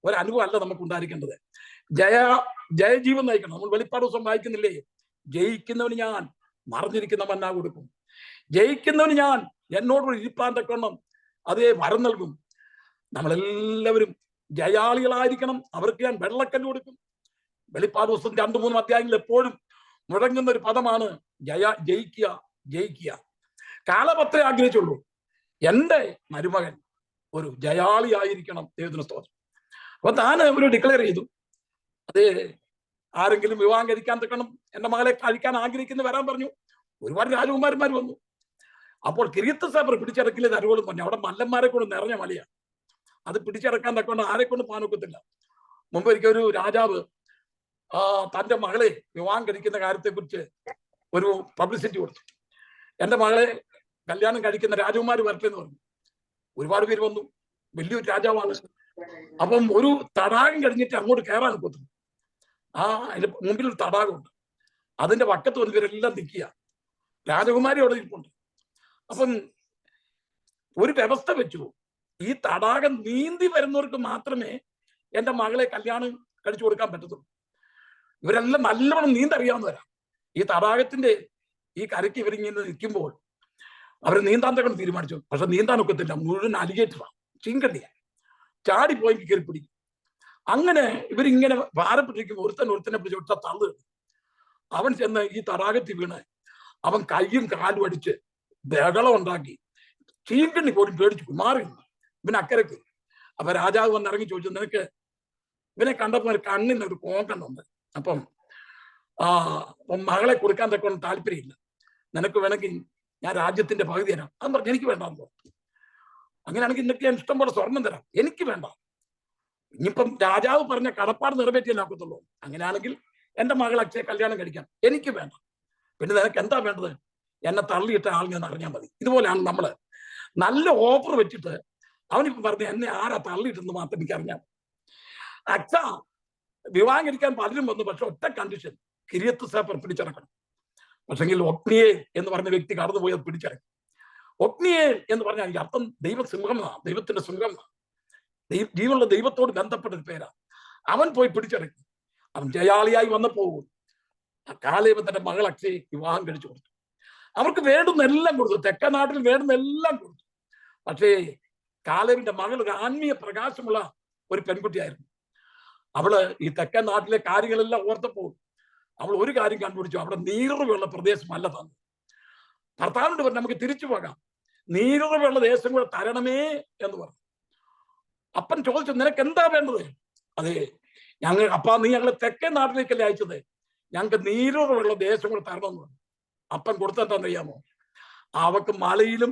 [SPEAKER 1] ഒരനുഭവം അല്ല നമുക്ക് ഉണ്ടായിരിക്കേണ്ടത്. ജയജീവൻ നയിക്കണം. നമ്മൾ വെളിപ്പാട് ദിവസം വായിക്കുന്നില്ലേ? ജയിക്കുന്നവന് ഞാൻ മറിഞ്ഞിരിക്കുന്ന മന്ന കൊടുക്കും, ജയിക്കുന്നവന് ഞാൻ എന്നോട് ഇരിപ്പാൻ തക്കണം അതേ വരം നൽകും. നമ്മളെല്ലാവരും ജയാളികളായിരിക്കണം. അവർക്ക് ഞാൻ വെള്ളക്കല്ല് കൊടുക്കും. വെളിപ്പാട് ദിവസം 2-3 അധ്യായങ്ങളിൽ എപ്പോഴും മുഴങ്ങുന്ന ഒരു പദമാണ് ജയിക്കുക, ജയിക്കുക. കാലപത്രേ ആഗ്രഹിച്ചുള്ളൂ, എൻ്റെ മരുമകൻ ഒരു ജയാളി ആയിരിക്കണം. ദൈവത്തിന് സ്തോത്രം. അപ്പൊ താൻ ഒരു ഡിക്ലെയർ ചെയ്തു, അതേ ആരെങ്കിലും വിവാഹം കഴിക്കാൻ തക്കണം, എൻ്റെ മകളെ കഴിക്കാൻ ആഗ്രഹിക്കുന്ന വരാൻ പറഞ്ഞു. ഒരുപാട് രാജകുമാരന്മാർ വന്നു. അപ്പോൾ കിര്യത്ത് സേഫർ പിടിച്ചടക്കില്ല തരുവോളും പറഞ്ഞു. അവിടെ മല്ലന്മാരെ കൊണ്ട് നിറഞ്ഞ മലയാണ്. അത് പിടിച്ചടക്കാൻ തക്കൊണ്ട് ആരെ കൊണ്ട് പാനൊക്കത്തില്ല. മുമ്പ് ഒരിക്കൽ ഒരു രാജാവ് തൻ്റെ മകളെ വിവാഹം കഴിക്കുന്ന കാര്യത്തെക്കുറിച്ച് ഒരു പബ്ലിസിറ്റി കൊടുത്തു. എൻ്റെ മകളെ കല്യാണം കഴിക്കുന്ന രാജകുമാർ വരട്ടെ എന്ന് പറഞ്ഞു. ഒരുപാട് പേര് വന്നു. വലിയൊരു രാജാവാണ്. അപ്പം ഒരു തടാകം കഴിഞ്ഞിട്ട് അങ്ങോട്ട് കയറാൻ കൊത്തുന്നു. അതിന്റെ മുമ്പിൽ ഒരു തടാകമുണ്ട്. അതിന്റെ വക്കത്ത് വന്ന് ഇവരെല്ലാം നിൽക്കുക. രാജകുമാരി അവിടെ ഇരിപ്പുണ്ട്. അപ്പം ഒരു വ്യവസ്ഥ വെച്ചു, ഈ തടാകം നീന്തി വരുന്നവർക്ക് മാത്രമേ എൻ്റെ മകളെ കല്യാണം കഴിച്ചു കൊടുക്കാൻ പറ്റത്തുള്ളൂ. ഇവരെല്ലാം നല്ലവണ്ണം നീന്തറിയാവുന്നവരാ. ഈ തടാകത്തിന്റെ ഈ കരയ്ക്ക് ഇവരിങ്ങനെ നിൽക്കുമ്പോൾ അവർ നീന്താൻ തക്കൊണ്ട് തീരുമാനിച്ചു. പക്ഷെ നീന്താനൊക്കത്തില്ല, മുഴുവൻ അലിഗേറ്ററാണ്, ചീങ്കണ്ടിയാ. ചാടിപ്പോയി കയറി പിടിക്കും. അങ്ങനെ ഇവരിങ്ങനെ ഭാരപ്പെട്ടിരിക്കുമ്പോൾ ഒരുത്തനെ പിടിച്ച് ഒറ്റ തള്ളു. അവൻ ചെന്ന് ഈ തടാകത്തിൽ വീണ് അവൻ കയ്യും കാലും അടിച്ച് ബഹളം ഉണ്ടാക്കി. ചീങ്കണ്ണി പോലും പേടിച്ചു മാറി ഇവൻ അക്കരക്ക്. അപ്പൊ രാജാവ് വന്ന് ഇറങ്ങി ചോദിച്ചു, നിനക്ക് ഇവനെ കണ്ടപ്പോൾ ഒരു കണ്ണിന് ഒരു കോങ്കണ്ണുണ്ട്, അപ്പം മകളെ കൊടുക്കാൻ തക്കൊണ്ട് താല്പര്യമില്ല, നിനക്ക് വേണമെങ്കിൽ ഞാൻ രാജ്യത്തിന്റെ പകുതി തരാം. അത് പറഞ്ഞു, എനിക്ക് വേണ്ടാന്ന് പറഞ്ഞു. അങ്ങനെയാണെങ്കിൽ ഇന്നൊക്കെ ഞാൻ ഇഷ്ടം പോലെ സ്വർണം തരാം, എനിക്ക് വേണ്ട. ഇനിയിപ്പം രാജാവ് പറഞ്ഞ കടപ്പാട് നിറവേറ്റിയേ നോക്കത്തുള്ളൂ. അങ്ങനെയാണെങ്കിൽ എൻ്റെ മകൾ അക്ഷയെ കല്യാണം കഴിക്കാം, എനിക്ക് വേണ്ട. പിന്നെ നിനക്ക് എന്താ വേണ്ടത്? എന്നെ തള്ളിയിട്ട ആളിനെ അറിഞ്ഞാൽ മതി. ഇതുപോലെയാണ് നമ്മള്. നല്ല ഓഫർ വെച്ചിട്ട് അവനിപ്പം പറഞ്ഞു, എന്നെ ആരാ തള്ളിയിട്ടെന്ന് മാത്രം എനിക്ക് അറിഞ്ഞാൽ. അക്ഷ വിവാഹം കഴിക്കാൻ പലരും വന്നു. പക്ഷെ ഒറ്റ കണ്ടീഷൻ, കിര്യത്ത് സേഫർ പിടിച്ചിറക്കണം. പക്ഷെങ്കിൽ ഒക്നിയേൽ എന്ന് പറഞ്ഞ വ്യക്തി കടന്നുപോയി അത് പിടിച്ചിറങ്ങി. ഒക്നിയേൽ എന്ന് പറഞ്ഞാൽ എനിക്ക് അർത്ഥം ദൈവസിംഹമാണ്, ദൈവത്തിന്റെ സിംഹമാണ്, ജീവനുള്ള ദൈവത്തോട് ബന്ധപ്പെട്ട ഒരു പേരാ. അവൻ പോയി പിടിച്ചിറങ്ങി. അവൻ ജയാളിയായി വന്നപ്പോൾ കാലേബ് തന്റെ മകൾ അക്ഷയെ വിവാഹം കഴിച്ചു കൊടുത്തു. അവർക്ക് വേണ്ടുന്നെല്ലാം കൊടുത്തു, തെക്കൻ നാട്ടിൽ വേണ്ടുന്നെല്ലാം കൊടുത്തു. പക്ഷേ കാലേബിന്റെ മകൾ ഒരു ആത്മീയ പ്രകാശമുള്ള ഒരു പെൺകുട്ടിയായിരുന്നു. അവള് ഈ തെക്കൻ നാട്ടിലെ കാര്യങ്ങളെല്ലാം ഓർത്തപ്പോൾ അവൾ ഒരു കാര്യം കണ്ടുപിടിച്ചു, അവിടെ നീരുറവുള്ള പ്രദേശമല്ല തന്നെ. ഭർത്താവിനോട് പറഞ്ഞു, നമുക്ക് തിരിച്ചു പോകാം, നീരുറവുള്ള ദേശം കൂടെ തരണമേ എന്ന് പറഞ്ഞു. അപ്പൻ ചോദിച്ചു, നിനക്ക് എന്താ വേണ്ടത്? അതെ, നീ ഞങ്ങളെ തെക്കൻ നാട്ടിലേക്കല്ലേ അയച്ചത്, ഞങ്ങൾക്ക് നീരുറവുള്ള ദേശം കൂടെ തരണമെന്ന് പറഞ്ഞു. അപ്പൻ കൊടുത്തെന്താണെന്നറിയാമോ? അവക്ക് മലയിലും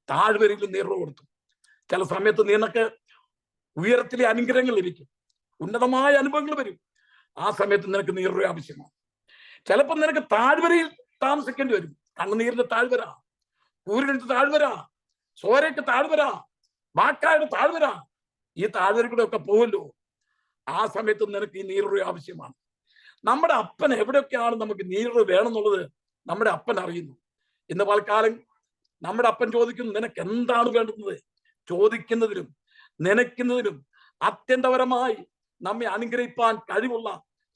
[SPEAKER 1] താഴ്വരയിലും നീറുറവ് കൊടുത്തു. ചില സമയത്ത് നിനക്ക് ഉയരത്തിലെ അനുഗ്രഹങ്ങൾ ലഭിക്കും, ഉന്നതമായ അനുഭവങ്ങൾ വരും. ആ സമയത്ത് നിനക്ക് നീറുറവ് ആവശ്യമാണ്. ചിലപ്പോൾ നിനക്ക് താഴ്വരയിൽ താമസിക്കേണ്ടി വരും. കണ്ണുനീരിന്റെ താഴ്വര, കൂരിന്റെ താഴ്വര, സോരയ്ക്ക് താഴ്വര, വാക്കായുടെ താഴ്വര, ഈ താഴ്വരക്കൂടെ ഒക്കെ പോവല്ലോ. ആ സമയത്ത് നിനക്ക് ഈ നീറുറവ് ആവശ്യമാണ്. നമ്മുടെ അപ്പൻ എവിടെയൊക്കെയാണ് നമുക്ക് നീറുറവ് വേണമെന്നുള്ളത് നമ്മുടെ അപ്പൻ അറിയുന്നു. ഇന്ന് പൽക്കാലം നമ്മുടെ അപ്പൻ ചോദിക്കുന്നു, നിനക്ക് എന്താണ് വേണ്ടുന്നത്? ചോദിക്കുന്നതിലും നനയ്ക്കുന്നതിലും അത്യന്തപരമായി നമ്മെ അനുഗ്രഹിപ്പാൻ കഴിവുള്ള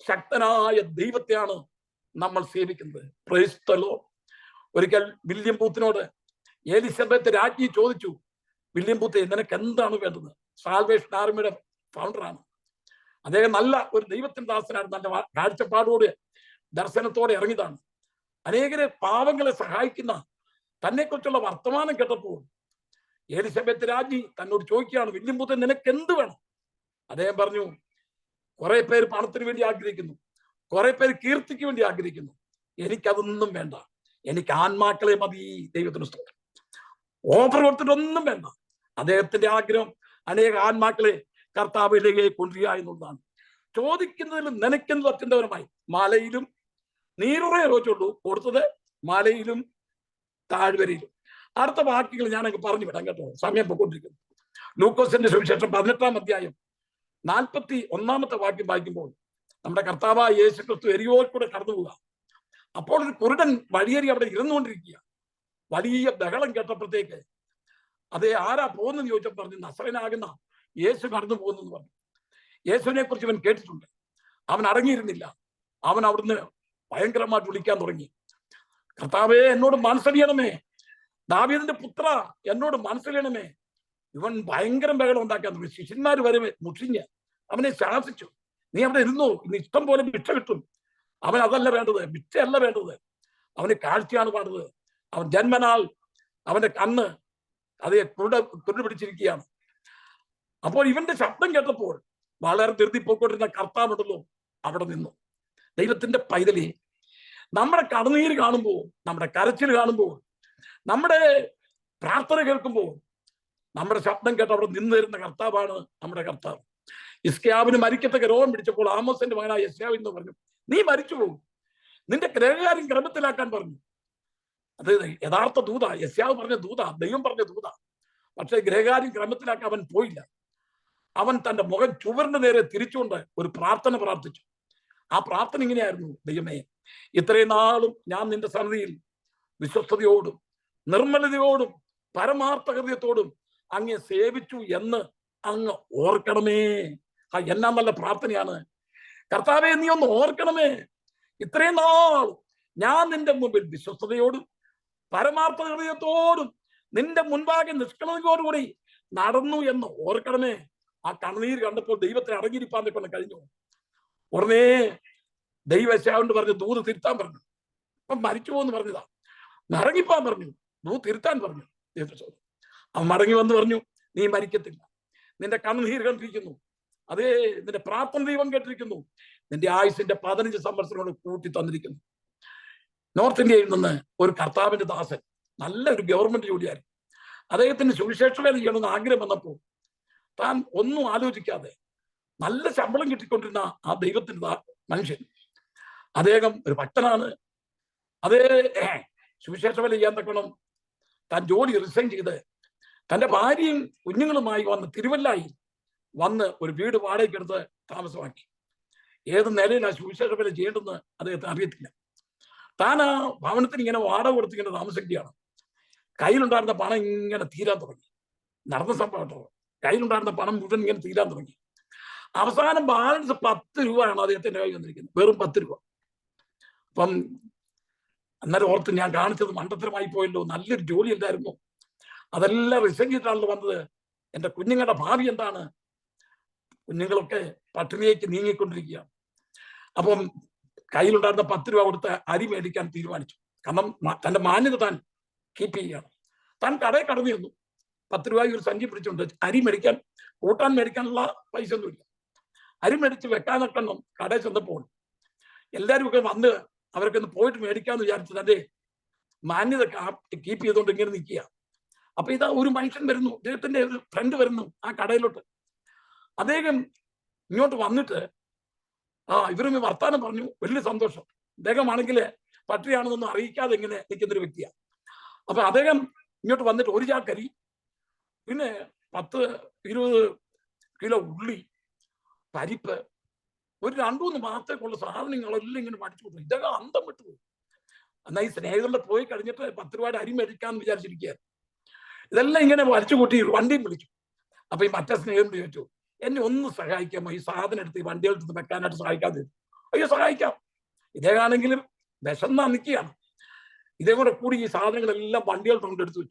[SPEAKER 1] ശക്തനായ ദൈവത്തെയാണ് നമ്മൾ സേവിക്കുന്നത്. Praise the Lord. ഒരിക്കൽ വില്യം ബൂത്തിനോട് എലിസബത്ത് രാജ്ഞി ചോദിച്ചു, വില്യം ബൂത്തെ, നിനക്ക് എന്താണ് വേണ്ടത്? സാൽവേഷൻ ആർമിയുടെ ഫൗണ്ടറാണ് അദ്ദേഹം. നല്ല ഒരു ദൈവത്തിന്റെ ദാസനാണ്. നല്ല കാഴ്ചപ്പാടോടെ ദർശനത്തോടെ ഇറങ്ങിയതാണ്. അനേകരെ പാവങ്ങളെ സഹായിക്കുന്ന തന്നെക്കുറിച്ചുള്ള വർത്തമാനം കേട്ടപ്പോൾ എലിസബത്ത് രാജ്ഞി തന്നോട് ചോദിക്കുകയാണ്, വില്യം ബൂത്തെ, നിനക്ക് എന്ത് വേണം? അദ്ദേഹം പറഞ്ഞു, കുറെ പേര് പണത്തിന് വേണ്ടി ആഗ്രഹിക്കുന്നു, കുറെ പേര് കീർത്തിക്ക് വേണ്ടി ആഗ്രഹിക്കുന്നു. എനിക്കതൊന്നും വേണ്ട. എനിക്ക് ആത്മാക്കളെ മതി. ദൈവത്തിന് സ്തോത്രം. ഓഫർ കൊടുത്തിട്ടൊന്നും വേണ്ട. അദ്ദേഹത്തിന്റെ ആഗ്രഹം അനേക ആത്മാക്കളെ കർത്താവിലേക്ക് കൊണ്ടുവരിക എന്നുള്ളതാണ്. ചോദിക്കുന്നതിലും നനയ്ക്കുന്നതും അത്യന്തപരമായി. മലയിലും നീരുറേ ചോദിച്ചുള്ളൂ കൊടുത്തത്, മലയിലും താഴ്വരയിലും. അടുത്ത വാക്യങ്ങൾ ഞാനങ്ങ് പറഞ്ഞു വിടാം കേട്ടോ, സമയം പോയിക്കൊണ്ടിരിക്കുന്നു. ലൂക്കോസിന്റെ സുവിശേഷം 18-ാം അധ്യായം 41-ാമത്തെ വാക്യം വായിക്കുമ്പോൾ നമ്മുടെ കർത്താവായ യേശു ക്രിസ്തു എരിയോൽ കൂടെ കടന്നു പോവുക. അപ്പോൾ ഒരു കുരുടൻ വഴിയേറി അവിടെ ഇരുന്നുകൊണ്ടിരിക്കുക. വലിയ ബഹളം കേട്ടപ്പോഴത്തേക്ക് അതേ ആരാ പോകുന്നെന്ന് ചോദിച്ചപ്പോൾ പറഞ്ഞു, നസറേനാകുന്ന യേശു കടന്നു പോകുന്നെന്ന് പറഞ്ഞു. യേശുവിനെ കുറിച്ച് അവൻ കേട്ടിട്ടുണ്ട്. അവൻ അടങ്ങിയിരുന്നില്ല. അവൻ അവിടുന്ന് ഭയങ്കരമായിട്ട് വിളിക്കാൻ തുടങ്ങി, കർത്താവേ എന്നോട് മനസ്സറിയണമേ, ദാവീദിന്റെ പുത്ര എന്നോട് മനസ്സറിയണമേ. ഇവൻ ഭയങ്കര ബഹളം ഉണ്ടാക്കാൻ തുടങ്ങി. ശിഷ്യന്മാർ വരെ മുഷിഞ്ഞ് അവനെ ശാസിച്ചു, നീ അവിടെ ഇരുന്നു, ഇന്ന് ഇഷ്ടം പോലെ ഭിക്ഷ കിട്ടും. അവൻ അതല്ല വേണ്ടത്, ഭിക്ഷയല്ല വേണ്ടത്, അവന് കാഴ്ചയാണ് വേണ്ടത്. അവൻ ജന്മനാൽ അവന്റെ കണ്ണ് അതേ കുരുട് പിടിച്ചിരിക്കുകയാണ്. അപ്പോൾ ഇവന്റെ ശബ്ദം കേട്ടപ്പോൾ വളരെ ധൃതി പോയിക്കൊണ്ടിരുന്ന കർത്താവുണ്ടല്ലോ അവിടെ നിന്നു. ദൈവത്തിന്റെ പൈതലേ, നമ്മുടെ കണ്ണുനീര് കാണുമ്പോൾ, നമ്മുടെ കരച്ചിൽ കാണുമ്പോൾ, നമ്മുടെ പ്രാർത്ഥന കേൾക്കുമ്പോൾ നമ്മുടെ ശബ്ദം കേട്ട് അവിടെ നിന്ന് തരുന്ന കർത്താവാണ് നമ്മുടെ കർത്താവ്. യിസ്കയാവിന് മരിക്കത്തക്ക രോഗം പിടിച്ചപ്പോൾ ആമോസിന്റെ മകനായ യെശയ്യാവ് എന്ന് പറഞ്ഞു, നീ മരിച്ചു പോകും, നിന്റെ ഗ്രഹകാര്യം ക്രമത്തിലാക്കാൻ പറഞ്ഞു. അത് യഥാർത്ഥ ദൂത, യെശയ്യാവ് പറഞ്ഞ ദൂത, ദൈവം പറഞ്ഞ ദൂത. പക്ഷെ ഗ്രഹകാര്യം ക്രമത്തിലാക്കാൻ അവൻ പോയില്ല. അവൻ തന്റെ മുഖം ചുവറിന്റെ നേരെ തിരിച്ചുകൊണ്ട് ഒരു പ്രാർത്ഥന പ്രാർത്ഥിച്ചു. ആ പ്രാർത്ഥന ഇങ്ങനെയായിരുന്നു, ദൈവമേ, ഇത്രയും നാളും ഞാൻ നിന്റെ സന്നിധിയിൽ വിശ്വസ്തയോടും നിർമ്മലതയോടും പരമാർത്ഥ ഹൃദയത്തോടും അങ്ങെ സേവിച്ചു എന്ന് അങ്ങ് ഓർക്കണമേ. എന്നാ നല്ല പ്രാർത്ഥനയാണ്. കർത്താവേ, നീ ഒന്ന് ഓർക്കണമേ, ഇത്രയും നാൾ ഞാൻ നിന്റെ മുമ്പിൽ വിശ്വസ്തയോടും പരമാർത്ഥ ഹൃദയത്തോടും നിന്റെ മുൻപാകെ നിഷ്കളങ്കയോടുകൂടി നടന്നു എന്ന് ഓർക്കണമേ. ആ കണ്ണുനീര് കണ്ടപ്പോൾ ദൈവത്തിന് അടങ്ങിയിരിപ്പാൻ കൊണ്ട് കഴിഞ്ഞു. ഉടനെ ദൈവശാവോട് പറഞ്ഞു, ദൂത് തിരുത്താൻ പറഞ്ഞു. ഇപ്പം മരിച്ചു പോകുന്നു പറഞ്ഞതാ, മടങ്ങിപ്പാൻ പറഞ്ഞു, ദൂത് തിരുത്താൻ പറഞ്ഞു. അവൻ മടങ്ങി വന്ന് പറഞ്ഞു, നീ മരിക്കത്തില്ല, നിന്റെ കണ്ണുനീര് കണ്ടിരിക്കുന്നു, അതേ നിന്റെ പ്രാർത്ഥന ദൈവം കേട്ടിരിക്കുന്നു, നിന്റെ ആയുസിന്റെ 15 സംവത്സരങ്ങൾ കൂട്ടി തന്നിരിക്കുന്നു. നോർത്ത് ഇന്ത്യയിൽ നിന്ന് ഒരു കർത്താവിന്റെ ദാസൻ, നല്ലൊരു ഗവൺമെന്റ് ജോലിയായിരുന്നു. അദ്ദേഹത്തിന് സുവിശേഷ വേല ചെയ്യണമെന്ന് ആഗ്രഹം വന്നപ്പോൾ താൻ ഒന്നും ആലോചിക്കാതെ നല്ല ശമ്പളം കിട്ടിക്കൊണ്ടിരുന്ന ആ ദൈവത്തിന്റെ മനുഷ്യൻ, അദ്ദേഹം ഒരു ഭക്തനാണ്. അതേ സുവിശേഷ വേല ചെയ്യാൻ തക്കണം താൻ ജോലി റിസൈൻ ചെയ്ത് തന്റെ ഭാര്യയും കുഞ്ഞുങ്ങളുമായി വന്ന് തിരുവല്ലായിൽ വന്ന് ഒരു വീട് വാടകയ്ക്കെടുത്ത് താമസമാക്കി. ഏത് നിലയിൽ ആ സുവിശേഷ വേല ചെയ്യേണ്ടെന്ന് അദ്ദേഹത്തിന് അറിയത്തില്ല. താൻ ആ ഭവനത്തിന് ഇങ്ങനെ വാടക കൊടുത്ത് ഇങ്ങനെ താമസിക്കുകയാണ്. കയ്യിലുണ്ടായിരുന്ന പണം ഇങ്ങനെ തീരാൻ തുടങ്ങി. നടന്ന സംഭവം, കയ്യിലുണ്ടായിരുന്ന പണം മുഴുവൻ ഇങ്ങനെ തീരാൻ തുടങ്ങി. അവസാനം ബാലൻസ് 10 രൂപയാണ് അദ്ദേഹത്തിന്റെ കയ്യിൽ വന്നിരിക്കുന്നത്, വെറും 10 രൂപ. അപ്പം അന്നേരം ഓർത്ത്, ഞാൻ കാണിച്ചത് മണ്ടത്തരമായി പോയല്ലോ, നല്ലൊരു ജോലി ഉണ്ടായിരുന്നു, അതെല്ലാം റിസൈൻ ചെയ്തിട്ടാണല്ലോ വന്നത്. എന്റെ കുഞ്ഞുങ്ങളുടെ ഭാവി എന്താണ്? കുഞ്ഞുങ്ങളൊക്കെ പട്ടിണിയേക്ക് നീങ്ങിക്കൊണ്ടിരിക്കുകയാണ്. അപ്പം കയ്യിലുണ്ടായിരുന്ന 10 രൂപ കൊടുത്ത് അരി മേടിക്കാൻ തീരുമാനിച്ചു. കാരണം തന്റെ മാന്യത താൻ കീപ്പ് ചെയ്യുകയാണ്. താൻ കടയിൽ കടന്നിരുന്നു, 10 രൂപ ഒരു സഞ്ചി പിടിച്ചുകൊണ്ട് അരി മേടിക്കാൻ, കൂട്ടാൻ മേടിക്കാനുള്ള പൈസ ഒന്നുമില്ല. അരി മേടിച്ച് വെക്കാനൊക്കെ കടയിൽ ചെന്നപ്പോൾ എല്ലാവരും ഒക്കെ വന്ന് അവർക്കൊന്ന് പോയിട്ട് മേടിക്കാന്ന് വിചാരിച്ചു തന്റെ മാന്യത കീപ്പ് ചെയ്തുകൊണ്ട് ഇങ്ങനെ നിൽക്കുക. അപ്പൊ ഇതാ ഒരു മനുഷ്യൻ വരുന്നു, അദ്ദേഹത്തിന്റെ ഒരു ഫ്രണ്ട് വരുന്നു ആ കടയിലോട്ട്. അദ്ദേഹം ഇങ്ങോട്ട് വന്നിട്ട് ഇവരും വർത്താനം പറഞ്ഞു, വലിയ സന്തോഷം. അദ്ദേഹമാണെങ്കിൽ പട്ടിണിയാണെന്നൊന്നും അറിയിക്കാതെ ഇങ്ങനെ നിൽക്കുന്നൊരു വ്യക്തിയാണ്. അപ്പൊ അദ്ദേഹം ഇങ്ങോട്ട് വന്നിട്ട് ഒരു ചാക്കരി, പിന്നെ 10-20 കിലോ ഉള്ളി, പരിപ്പ്, ഒരു 2-3 മാസത്തേക്കുള്ള സാധനങ്ങളെല്ലാം ഇങ്ങനെ മടിച്ചു കൊടുത്തു. ഇതൊക്കെ അന്തം വിട്ടുപോയി. എന്നാൽ ഈ സ്നേഹിതരുടെ പോയി കഴിഞ്ഞിട്ട് 10 രൂപയുടെ അരി മേടിക്കാന്ന് വിചാരിച്ചിരിക്കുകയാണ്. ഇതെല്ലാം ഇങ്ങനെ വലിച്ചു കൂട്ടി വണ്ടിയും വിളിച്ചു. അപ്പൊ ഈ മറ്റേ സ്നേഹിതൻ ചോദിച്ചു, എന്നെ ഒന്ന് സഹായിക്കാമോ, ഈ സാധനം എടുത്ത് ഈ വണ്ടിയെടുത്ത് വെക്കാനായിട്ട് സഹായിക്കാതെ? അയ്യോ സഹായിക്കാം. ഇതേയാണെങ്കിലും വിശന്നാ നിൽക്കുകയാണ്. ഇതേ കൂടെ കൂടി ഈ സാധനങ്ങളെല്ലാം വണ്ടികളുടെ കൊണ്ട് എടുത്തു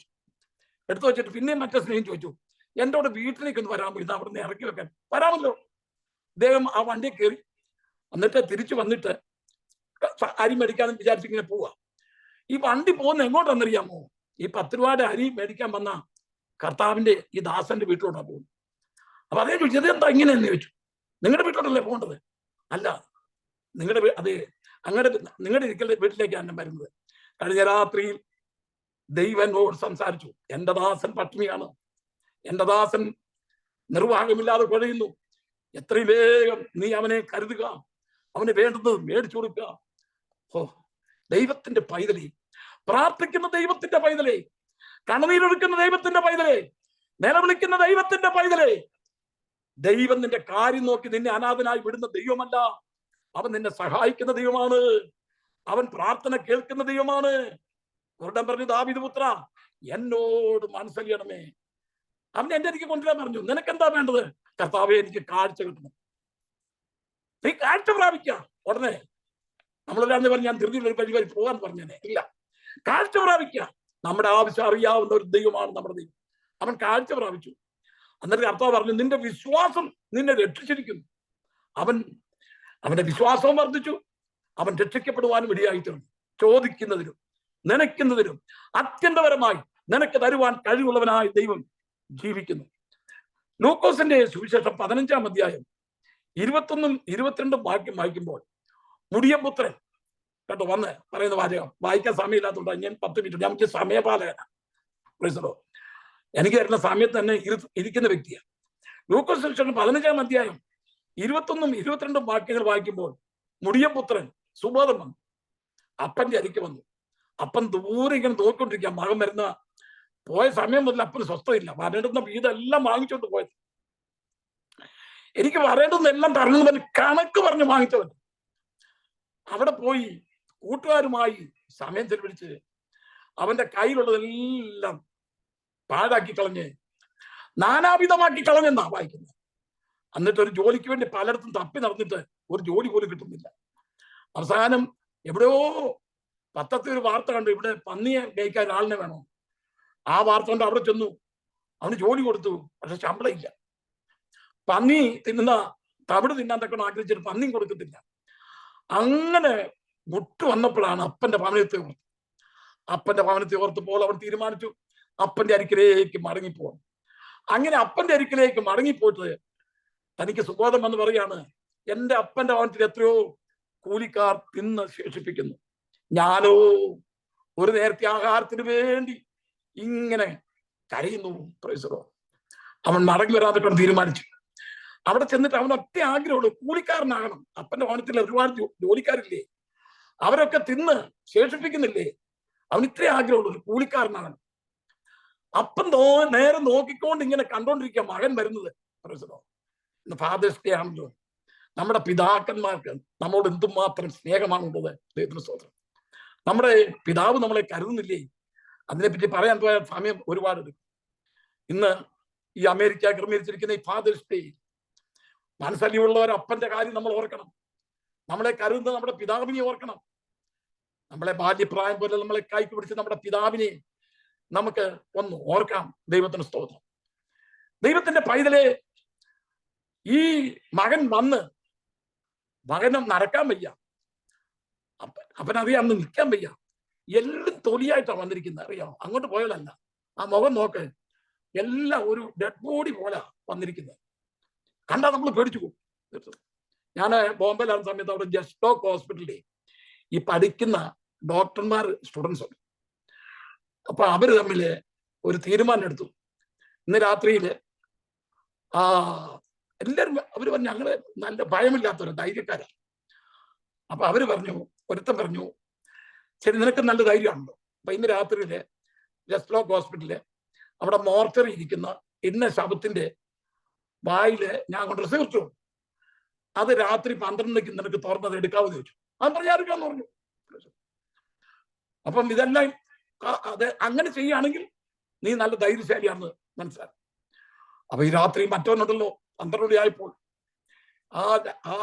[SPEAKER 1] വെച്ചിട്ട് പിന്നെയും മറ്റേ സ്നേഹം ചോദിച്ചു, എൻ്റെ കൂടെ വീട്ടിലേക്ക് ഒന്ന് വരാമോ, ഇത് അവിടെ നിന്ന് ഇറക്കി വെക്കാൻ? വരാമല്ലോ. അദ്ദേഹം ആ വണ്ടിയെ കയറി എന്നിട്ട് തിരിച്ചു വന്നിട്ട് അരി മേടിക്കാന്ന് വിചാരിച്ച് ഇങ്ങനെ പോവുക. ഈ വണ്ടി പോകുന്ന എങ്ങോട്ടാണെന്നറിയാമോ? ഈ 10 രൂപയുടെ അരി മേടിക്കാൻ വന്ന കർത്താവിന്റെ ഈ ദാസന്റെ വീട്ടിലോട്ടാണ് പോകുന്നത്. അപ്പൊ അതേ ചോദിച്ചു, ഇതെന്താ ഇങ്ങനെയെന്ന് ചോദിച്ചു. നിങ്ങളുടെ വീട്ടിലോട്ടല്ലേ പോകേണ്ടത്? അല്ല, നിങ്ങളുടെ വീട്ടിലേക്കാണ് ഞാൻ വരുന്നത്. കഴിഞ്ഞ രാത്രിയിൽ ദൈവം എന്നോട് സംസാരിച്ചു. എന്റെ ദാസൻ പട്ടിണിയാണ്, എന്റെ ദാസൻ നിർവാഹമില്ലാതെ കുഴയുന്നു. എത്രയും വേഗം നീ അവനെ കരുതുക, അവന് വേണ്ടത് മേടിച്ചു കൊടുക്കുക. ഓ, ദൈവത്തിന്റെ പൈതലേ, പ്രാർത്ഥിക്കുന്ന ദൈവത്തിന്റെ പൈതലേ, കണ്ണുനീരൊഴുക്കുന്ന ദൈവത്തിന്റെ പൈതലേ, നിലവിളിക്കുന്ന ദൈവത്തിന്റെ പൈതലേ, ദൈവം നിന്റെ കാര്യം നോക്കി നിന്നെ അനാഥനായി വിടുന്ന ദൈവമല്ല. അവൻ നിന്നെ സഹായിക്കുന്ന ദൈവമാണ്. അവൻ പ്രാർത്ഥന കേൾക്കുന്ന ദൈവമാണ്. ഒരിടം പറഞ്ഞു, ദാവീദ് പുത്ര, എന്നോട് മനസ്സലിയണമേ. അവൻ എന്റെ എനിക്ക് കൊണ്ടുവരാൻ പറഞ്ഞു. നിനക്കെന്താ വേണ്ടത്? കർത്താവേ, എനിക്ക് കാഴ്ച കിട്ടണം. നീ കാഴ്ച പ്രാപിക്കാം. ഉടനെ നമ്മളൊരാളെ പറഞ്ഞു ഞാൻ ധൃതിയിൽ ഒരു വഴി പോകാൻ പറഞ്ഞേ. ഇല്ല, കാഴ്ച പ്രാപിക്കാം. നമ്മുടെ ആവശ്യം അറിയാവുന്ന ഒരു ദൈവമാണ് നമ്മുടെ ദൈവം. അവൻ കാഴ്ച പ്രാപിച്ചു. എന്നിട്ട് കർത്താവ് പറഞ്ഞു, നിന്റെ വിശ്വാസം നിന്നെ രക്ഷിച്ചിരിക്കുന്നു. അവന്റെ വിശ്വാസവും വർദ്ധിച്ചു. അവൻ രക്ഷിക്കപ്പെടുവാനും ഇടയായിത്തീർന്നു. ചോദിക്കുന്നതിനും നനയ്ക്കുന്നതിനും അത്യന്തപരമായി നിനക്ക് തരുവാൻ കഴിവുള്ളവനായ ദൈവം ജീവിക്കുന്നു. ലൂക്കോസിന്റെ സുവിശേഷം 15-ാം അധ്യായം 21-ഉം 22-ഉം വാക്യം വായിക്കുമ്പോൾ മുടിയപുത്രൻ കേട്ടോ വന്ന് പറയുന്ന വാചകം വായിക്കാൻ സമയമില്ലാത്തതുകൊണ്ട് ഞാൻ 10 മിനിറ്റ്, ഞാൻ സമയപാലകനാണ്. എനിക്ക് വരുന്ന സമയത്ത് തന്നെ ഇരിക്കുന്ന വ്യക്തിയാണ്. ലൂക്കോസ് സുവിശേഷം 15-ാം അധ്യായം 21-ഉം 22-ഉം വാക്യങ്ങൾ വായിക്കുമ്പോൾ മുടിയപുത്രൻ സുബോധം വന്നു, അപ്പന്റെ അരിക്ക് വന്നു. അപ്പൻ ദൂരെ ഇങ്ങനെ നോക്കിക്കൊണ്ടിരിക്കുക. മകൻ വരുന്ന പോയ സമയം മുതൽ അപ്പന് സ്വസ്ഥയില്ല. വരേണ്ടുന്ന വീതെല്ലാം വാങ്ങിച്ചോണ്ട് പോയത്. എനിക്ക് വരേണ്ടുന്നെല്ലാം തരണവൻ കണക്ക് പറഞ്ഞ് വാങ്ങിച്ചവൻ. അവിടെ പോയി കൂട്ടുകാരുമായി സമയം ചെലവഴിച്ച് അവന്റെ കയ്യിലുള്ളതെല്ലാം പാഴാക്കി കളഞ്ഞ് നാനാവിധമാക്കി കളഞ്ഞെന്നാ വായിക്കുന്നത്. എന്നിട്ട് ഒരു ജോലിക്ക് വേണ്ടി പലയിടത്തും തപ്പി നടന്നിട്ട് ഒരു ജോലി പോലും കിട്ടുന്നില്ല. അവസാനം എവിടെയോ പത്രത്തിൽ ഒരു വാർത്ത കണ്ടു, ഇവിടെ പന്നിയെ മേയ്ക്കാൻ ആളിനെ വേണോ. ആ വാർത്ത കൊണ്ട് അവിടെ ചെന്നു. അവന് ജോലി കൊടുത്തു, പക്ഷെ ശമ്പളം ഇല്ല. പന്നി തിന്നുന്ന തവിട് തിന്നാൻ തക്കണം ആഗ്രഹിച്ചിട്ട് പന്നിയും കൊടുക്കത്തില്ല. അങ്ങനെ മുട്ട് വന്നപ്പോഴാണ് അപ്പന്റെ ഭവനത്തെ ഓർത്ത്. അപ്പന്റെ ഭവനത്തെ ഓർത്തപ്പോൾ അവൻ തീരുമാനിച്ചു അപ്പന്റെ അരിക്കിലേക്ക് മടങ്ങിപ്പോകണം. അങ്ങനെ അപ്പന്റെ അരിക്കിലേക്ക് മടങ്ങിപ്പോയിട്ട് തനിക്ക് സുബോധം എന്ന് പറയാണ്, എന്റെ അപ്പന്റെ ഭവനത്തിൽ എത്രയോ കൂലിക്കാർ തിന്ന് ശേഷിപ്പിക്കുന്നു, ഞാനോ ഒരു നേരത്തെ ആഹാരത്തിന് വേണ്ടി ഇങ്ങനെ കരയുന്നു. അവൻ മടങ്ങി വരാതെ കൊണ്ട് തീരുമാനിച്ചു. അവിടെ ചെന്നിട്ട് അവൻ ഒറ്റ ആഗ്രഹമുള്ളൂ, കൂലിക്കാരനാകണം. അപ്പന്റെ ഭവനത്തിൽ ഒരുപാട് ജോലിക്കാരില്ലേ, അവരൊക്കെ തിന്ന് ശേഷിപ്പിക്കുന്നില്ലേ, അവൻ ഇത്രേ ആഗ്രഹമുള്ളൂ, ഒരു കൂലിക്കാരനാകണം. അപ്പം നേരെ നോക്കിക്കൊണ്ട് ഇങ്ങനെ കണ്ടോണ്ടിരിക്കുക മകൻ വരുന്നത്. ഇന്ന് ഫാദേഴ്സ് ഡേ ആണല്ലോ. നമ്മുടെ പിതാക്കന്മാർക്ക് നമ്മളോട് എന്തുമാത്രം സ്നേഹമാണുള്ളത്. ദൈവത്തിന് സ്തോത്രം. നമ്മുടെ പിതാവ് നമ്മളെ കരുതുന്നില്ലേ? അതിനെപ്പറ്റി പറയാൻ പോയ സമയം ഒരുപാട് എടുക്കും. ഇന്ന് ഈ അമേരിക്ക ക്രമീകരിച്ചിരിക്കുന്ന ഈ ഫാദേഴ്സ് ഡേ മനസ്സലിവുള്ളവർ അപ്പന്റെ കാര്യം നമ്മൾ ഓർക്കണം. നമ്മളെ കരുതുന്നത് നമ്മുടെ പിതാവിനെ ഓർക്കണം. നമ്മളെ ബാല്യപ്രായം പോലെ നമ്മളെ കൈക്ക് പിടിച്ച് നമ്മുടെ പിതാവിനെ നമുക്ക് ഒന്ന് ഓർക്കാം. ദൈവത്തിന് സ്തോത്രം. ദൈവത്തിന്റെ പൈതലെ, ഈ മകൻ വന്ന് മകനും നടക്കാൻ വയ്യ, അപ്പനറിയാം അന്ന് നിൽക്കാൻ വയ്യ, എല്ലാം തൊലിയായിട്ടാണ് വന്നിരിക്കുന്നത്. അറിയാം, അങ്ങോട്ട് പോയാലല്ല, ആ മുഖം നോക്ക്, എല്ലാം ഒരു ഡെഡ് ബോഡി പോലെ വന്നിരിക്കുന്നത്. കണ്ടാൽ നമ്മൾ പേടിച്ചു പോകും. ഞാൻ ബോംബെയിലാകുന്ന സമയത്ത് അവിടെ ജസ്റ്റോക്ക് ഹോസ്പിറ്റലിൽ ഈ പഠിക്കുന്ന ഡോക്ടർമാർ സ്റ്റുഡൻസ് ഉണ്ട്. അപ്പൊ അവര് തമ്മില് ഒരു തീരുമാനം എടുത്തു. ഇന്ന് രാത്രിയില് എല്ലാവരും അവര് പറഞ്ഞു, ഞങ്ങള് നല്ല ഭയമില്ലാത്തവര് ധൈര്യക്കാരാണ്. അപ്പൊ അവര് പറഞ്ഞു, ഒരുത്തൻ പറഞ്ഞു, ശരി നിനക്ക് നല്ല ധൈര്യമാണല്ലോ, അപ്പൊ ഇന്ന് രാത്രിയില് ജസ്റ്റ്ലോക്ക് ഹോസ്പിറ്റലില് അവിടെ മോർച്ചറി ഇരിക്കുന്ന ഇന്ന ശവത്തിന്റെ വായില് ഞാൻ കൊണ്ട് റിസർച്ച് കൊടുത്തു, അത് രാത്രി 12 നിനക്ക് തുറന്നത് എടുക്കാമെന്ന് ചോദിച്ചു. അത് പറയാറിക്കാന്ന് പറഞ്ഞു. അപ്പം ഇതെല്ലാം അത് അങ്ങനെ ചെയ്യുകയാണെങ്കിൽ നീ നല്ല ധൈര്യശാലിയാണെന്ന് മനസ്സിലാക്കും. അപ്പൊ ഈ രാത്രി മറ്റവനുണ്ടല്ലോ 12 ആയപ്പോൾ ആ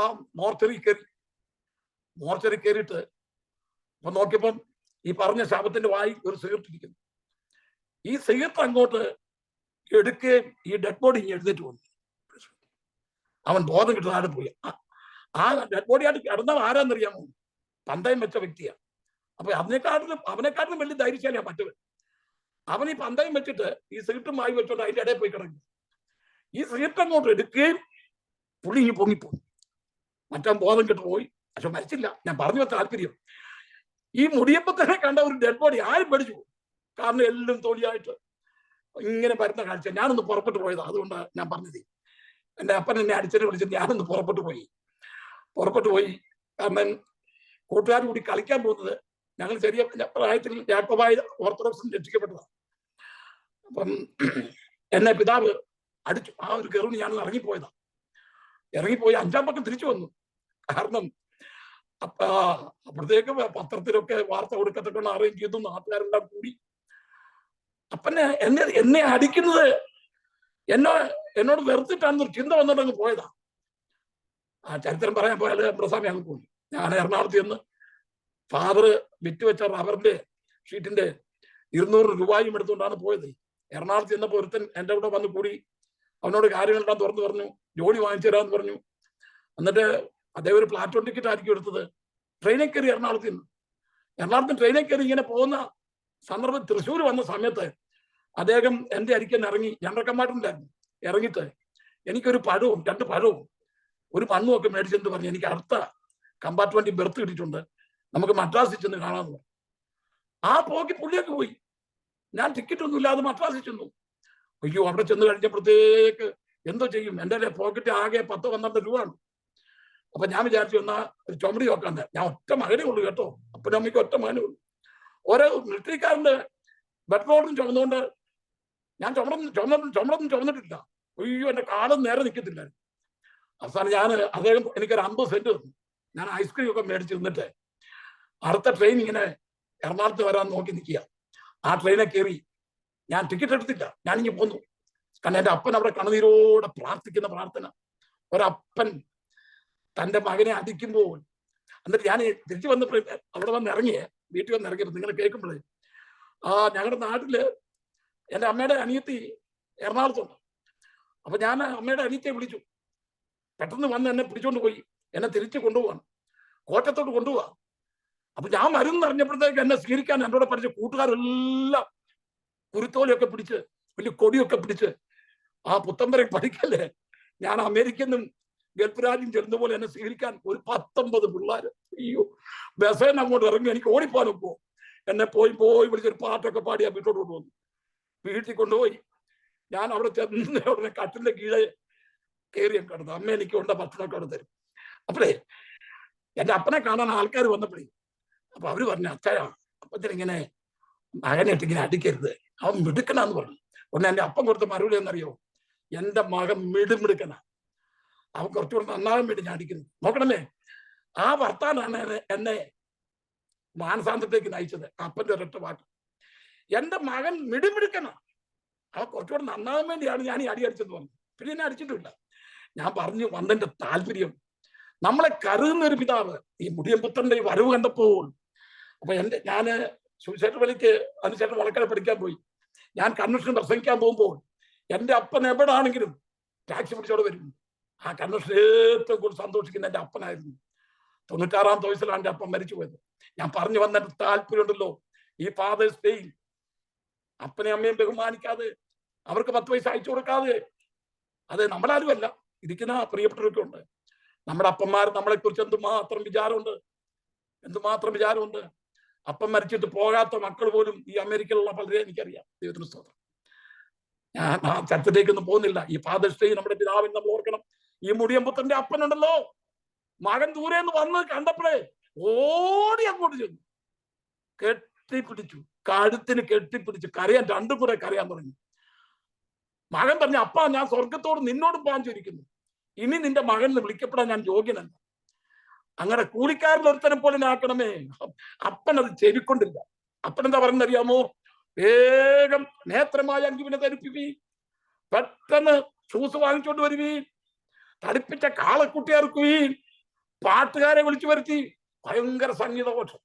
[SPEAKER 1] മോർച്ചറി കയറിയിട്ട് അപ്പൊ നോക്കിയപ്പം ഈ പറഞ്ഞ ശവത്തിന്റെ വായി ഒരു സിഗരറ്റ് ഇരിക്കുന്നു. ഈ സിഗരറ്റ് അങ്ങോട്ട് എടുക്കുകയും ഈ ഡെഡ് ബോഡി എഴുന്നേറ്റ് വന്നു. അവൻ ബോധം കിട്ടുന്ന ആടെ പോയി. ആ ഡെഡ് ബോഡി ആയിട്ട് കിടന്നവ ആരാന്നറിയാമോ? പന്തയം വെച്ച വ്യക്തിയാണ്. അപ്പൊ അവനെക്കാട്ടിലും വലിയ ധൈര്യശാലിയാണ് മറ്റവൻ. അവൻ ഈ പന്തയം വെച്ചിട്ട് ഈ സിഗരറ്റും വായി വെച്ചോണ്ട് അതിന്റെ ഇടയിൽ പോയി കിടക്കും. ഈ സിഗരറ്റ് അങ്ങോട്ട് എടുക്കുകയും പുള്ളി ഇങ്ങനെ പൊങ്ങിപ്പോയി. മറ്റേ ബോധം കെട്ട് പോയി. പക്ഷെ മരിച്ചില്ല. ഞാൻ പറഞ്ഞു താല്പര്യം, ഈ മുടിയപ്പോ തന്നെ കണ്ട ഒരു ഡെഡ് ബോഡി ആരും പേടിച്ചു പോകും. കാരണം എല്ലാം തൊലിയായിട്ട് ഇങ്ങനെ വരുന്ന കാഴ്ച. ഞാനൊന്ന് പുറപ്പെട്ടു പോയതാ, അതുകൊണ്ടാണ് ഞാൻ പറഞ്ഞത്. എൻ്റെ അപ്പൻ എന്നെ അടിച്ചിട്ട് വിളിച്ചിട്ട് ഞാനൊന്ന് പുറപ്പെട്ടു പോയി. കാരണം കൂട്ടുകാർ കൂടി കളിക്കാൻ പോകുന്നത്, ഞങ്ങൾ ചെറിയ പ്രായത്തിൽ യാക്കോബായ ഓർത്തഡോക്സിൽ രക്ഷിക്കപ്പെട്ടതാണ്. അപ്പം എന്നെ പിതാവ് അടിച്ചു. ആ ഒരു ഗർഭിണി ഞാനൊന്ന് ഇറങ്ങിപ്പോയി 5-ാം പക്കം തിരിച്ചു വന്നു. കാരണം അപ്പോഴത്തേക്ക് പത്രത്തിലൊക്കെ വാർത്ത കൊടുക്കത്തൊക്കെ അറേഞ്ച് ചെയ്തു. നാട്ടുകാരെല്ലാം കൂടി അപ്പനെ എന്നെ അടിക്കുന്നത് എന്നോട് വെറുത്തിട്ടാണെന്നൊരു ചിന്ത വന്നിട്ട് അങ്ങ് പോയതാ. ആ ചരിത്രം പറയാൻ പോയാൽ പ്രസാമി അങ്ങ് പോയി. ഞാൻ എറണാകുളത്ത് ചെന്ന് ഫാദർ വിറ്റുവെച്ച റബ്ബറിന്റെ ഷീറ്റിന്റെ 200 രൂപയും എടുത്തുകൊണ്ടാണ് പോയത്. എറണാകുളത്ത് ചെന്നപ്പോൾ ഒരുത്തൻ എൻ്റെ കൂടെ വന്ന് കൂടി. അവനോട് കാര്യങ്ങളെല്ലാം തുറന്നു പറഞ്ഞു, ജോലി വാങ്ങിച്ചു തരാമെന്ന് പറഞ്ഞു. എന്നിട്ട് അദ്ദേഹം ഒരു പ്ലാറ്റ്ഫോം ടിക്കറ്റ് ആയിരിക്കും എടുത്തത്. ട്രെയിനിൽ കയറി എറണാകുളത്ത് ട്രെയിനിൽ കയറി ഇങ്ങനെ പോകുന്ന സന്ദർഭം തൃശ്ശൂർ വന്ന സമയത്ത് അദ്ദേഹം എൻ്റെ അരിക്കൻ ഇറങ്ങി. ജനറൽ കമ്പാർട്ട്മെന്റിലായിരുന്നു. ഇറങ്ങിയിട്ട് എനിക്കൊരു 2 പഴവും ഒരു മണ്ണും ഒക്കെ മേടിച്ചെന്ന് പറഞ്ഞു, എനിക്ക് അടുത്ത കമ്പാർട്ട്മെന്റിൽ ബെർത്ത് കിട്ടിയിട്ടുണ്ട്, നമുക്ക് മദ്രാസിൽ ചെന്ന് കാണാമെന്ന് പറഞ്ഞു. ആ പോക്കി പുള്ളിയൊക്കെ പോയി. ഞാൻ ടിക്കറ്റ് ഒന്നും ഇല്ലാതെ മദ്രാസിൽ ചെന്നു. അയ്യോ, അവിടെ ചെന്ന് കഴിഞ്ഞപ്പോഴത്തേക്ക് എന്തോ ചെയ്യും, എൻ്റെ പോക്കറ്റ് ആകെ 10-12 രൂപയാണ്. അപ്പൊ ഞാൻ വിചാരിച്ചു എന്നാ ഒരു ചുമടി നോക്കാണ്ട്. ഞാൻ ഒറ്റ മകനേ ഉള്ളൂ കേട്ടോ, അപ്പനും അമ്മയ്ക്ക് ഒറ്റ മകനേ ഉള്ളൂ. ഓരോ മിലിറ്ററിക്കാരന്റെ പെട്രോളും ചുമന്നുകൊണ്ട് ഞാൻ ചുമന്നിട്ടില്ല. അയ്യോ, എന്റെ കാലം നേരെ നിൽക്കത്തില്ല. അവസാനം അദ്ദേഹം എനിക്കൊരു 50 സെന്റ് തന്നു. ഞാൻ ഐസ്ക്രീം ഒക്കെ മേടിച്ച് നിന്നിട്ട് അടുത്ത ട്രെയിൻ ഇങ്ങനെ എറണാകുളത്ത് വരാൻ നോക്കി നിൽക്കുക. ആ ട്രെയിനെ കയറി. ഞാൻ ടിക്കറ്റ് എടുത്തില്ല, ഞാനിങ്ങനെ പോന്നു. കാരണം എൻ്റെ അപ്പൻ അവിടെ കണ്ണുനീരോടെ പ്രാർത്ഥിക്കുന്ന പ്രാർത്ഥന. ഒരപ്പൻ തൻ്റെ മകനെ അടിക്കുമ്പോൾ, എന്നിട്ട് ഞാൻ തിരിച്ചു വന്നപ്പോൾ അവിടെ വീട്ടിൽ വന്ന് ഇറങ്ങിയപ്പോൾ നിങ്ങൾ കേൾക്കുമ്പോഴേ, ഞങ്ങളുടെ നാട്ടില് എൻ്റെ അമ്മയുടെ അനിയത്തി എറണാകുളത്തുണ്ട്. അപ്പൊ ഞാൻ അമ്മയുടെ അനിയത്തിയെ വിളിച്ചു. പെട്ടെന്ന് വന്ന് എന്നെ പിടിച്ചോണ്ട് പോയി. എന്നെ തിരിച്ചു കൊണ്ടുപോവാണ്, കോട്ടത്തോട്ട് കൊണ്ടുപോവാ. അപ്പൊ ഞാൻ മരുന്ന് അറിഞ്ഞപ്പോഴത്തേക്ക് എന്നെ സ്വീകരിക്കാൻ എന്നോട് പഠിച്ച കൂട്ടുകാരെല്ലാം കുരുത്തോലൊക്കെ പിടിച്ച് വലിയ കൊടിയൊക്കെ പിടിച്ച് ആ പുത്തമ്പരെ പഠിക്കല്ലേ, ഞാൻ അമേരിക്കനും ഗൾഫ് രാജ്യം ചെല്ലുന്ന പോലെ എന്നെ സ്വീകരിക്കാൻ ഒരു 19 പിള്ളേർ. അയ്യോ, ബസ്സേനെ അങ്ങോട്ട് ഇറങ്ങി എനിക്ക് ഓടിപ്പോകാനും പോകും. എന്നെ പോയി വിളിച്ചൊരു പാട്ടൊക്കെ പാടി ആ വീട്ടോട്ട് കൊണ്ടുവന്നു. വീട്ടിൽ കൊണ്ടുപോയി. ഞാൻ അവിടെ ചെന്ന ഉടനെ കട്ടിന്റെ കീഴെ കയറി കിടന്നു. അമ്മ എനിക്ക് കൊണ്ട ഭക്ഷണമൊക്കെ അവിടെ തരും. അപ്പോഴേ എൻ്റെ അപ്പനെ കാണാൻ ആൾക്കാർ വന്നപ്പോഴേ, അപ്പൊ അവര് പറഞ്ഞു, അച്ഛാ അപ്പത്തിനിങ്ങനെ മകനായിട്ട് ഇങ്ങനെ അടിക്കരുത്, അവൻ മിടുക്കനാന്ന് പറഞ്ഞു. ഉടനെ എൻ്റെ അപ്പം കൊടുത്ത മറുപടി എന്നറിയോ, എൻ്റെ മകൻ മിടുക്കനാ, അവൻ കുറച്ചുകൂടെ നന്നാകാൻ വേണ്ടി ഞാൻ അടിക്കുന്നു. നോക്കണമേ, ആ വർത്താനാണ് എന്നെ മാനസാന്തരത്തേക്ക് നയിച്ചത്. അപ്പൻ്റെ ഒരൊറ്റ വാക്ക്, എൻ്റെ മകൻ മിടുക്കനാ, അവൻ കുറച്ചുകൂടെ നന്നാകാൻ വേണ്ടിയാണ് ഞാൻ ഈ അടി അടിച്ചെന്ന് പറഞ്ഞു. പിന്നെ എന്നെ അടിച്ചിട്ടില്ല. ഞാൻ പറഞ്ഞു വന്നതിന്റെ താല്പര്യം, നമ്മളെ കരുതുന്ന ഒരു പിതാവ് ഈ മുടിയൻപുത്രന്റെ ഈ വരവ് കണ്ടപ്പോൾ, അപ്പൊ ഞാന് സുവിശേഷ പള്ളിക്ക് അതിനുശേഷം വളക്കര പഠിക്കാൻ പോയി. ഞാൻ കൺവെൻഷൻ പ്രസംഗിക്കാൻ പോകുമ്പോൾ എൻ്റെ അപ്പൻ എവിടാണെങ്കിലും ടാക്സി പിടിച്ചോടെ വരും. ആ കൺവെൻഷൻ ഏറ്റവും കൂടുതൽ സന്തോഷിക്കുന്ന എൻ്റെ അപ്പനായിരുന്നു. 96-ാമത്തെ വയസ്സിലാണ് എൻ്റെ അപ്പൻ മരിച്ചു പോയത്. ഞാൻ പറഞ്ഞു വന്നതിന്റെ താല്പര്യമുണ്ടല്ലോ, ഈ ഫാദേഴ്സ് ഡേയിൽ അപ്പനെ അമ്മയും ബഹുമാനിക്കാതെ, അവർക്ക് 10 പൈസ അയച്ചു കൊടുക്കാതെ, അത് നമ്മളാരുമല്ല, ഇരിക്കുന്ന പ്രിയപ്പെട്ടവരൊക്കെ ഉണ്ട്. നമ്മുടെ അപ്പന്മാർ നമ്മളെ കുറിച്ച് എന്തുമാത്രം വിചാരമുണ്ട്. അപ്പം മരിച്ചിട്ട് പോകാത്ത മക്കൾ പോലും ഈ അമേരിക്കയിലുള്ള പലരെ എനിക്കറിയാം. ദൈവത്തിന് സ്തോത്രം. ഞാൻ ആ ചർച്ചയിലേക്കൊന്നും പോകുന്നില്ല. ഈ ഫാദേഴ്സ് ഡേ നമ്മുടെ പിതാവിന് നമ്മൾ ഓർക്കണം. ഈ മുടിയൻപുത്രന്റെ അപ്പനുണ്ടല്ലോ, മകൻ ദൂരെ നിന്ന് വന്ന് കണ്ടപ്പോഴേ ഓടി അങ്ങോട്ട് ചെന്നു, കെട്ടിപ്പിടിച്ചു, കഴുത്തിന് കെട്ടിപ്പിടിച്ചു കരയാൻ, രണ്ടും കൂടെ കരയാൻ തുടങ്ങി. മകൻ പറഞ്ഞു, അപ്പാ ഞാൻ സ്വർഗത്തോട് നിന്നോടും പാഞ്ചിരിക്കുന്നു, ഇനി നിന്റെ മകൻ വിളിക്കപ്പെടാൻ ഞാൻ യോഗ്യനല്ല. അങ്ങനെ കൂലിക്കാരൻ ഒരുത്തനെ പോലെ ആക്കണമേ. അപ്പൻ അത് ചെവിക്കൊണ്ടില്ല. അപ്പൻ എന്താ പറയുന്നറിയാമോ, വേഗം നേത്രമായ അങ്കിവിനെ ധരിപ്പിപ്പി, പെട്ടെന്ന് ഷൂസ് വാങ്ങിച്ചോണ്ട് വരുവീൻ, തടിപ്പിച്ച കാളക്കുട്ടി ഇറക്കുവീൻ, പാട്ടുകാരെ വിളിച്ചു വരുത്തി, ഭയങ്കര സംഗീതഘോഷം.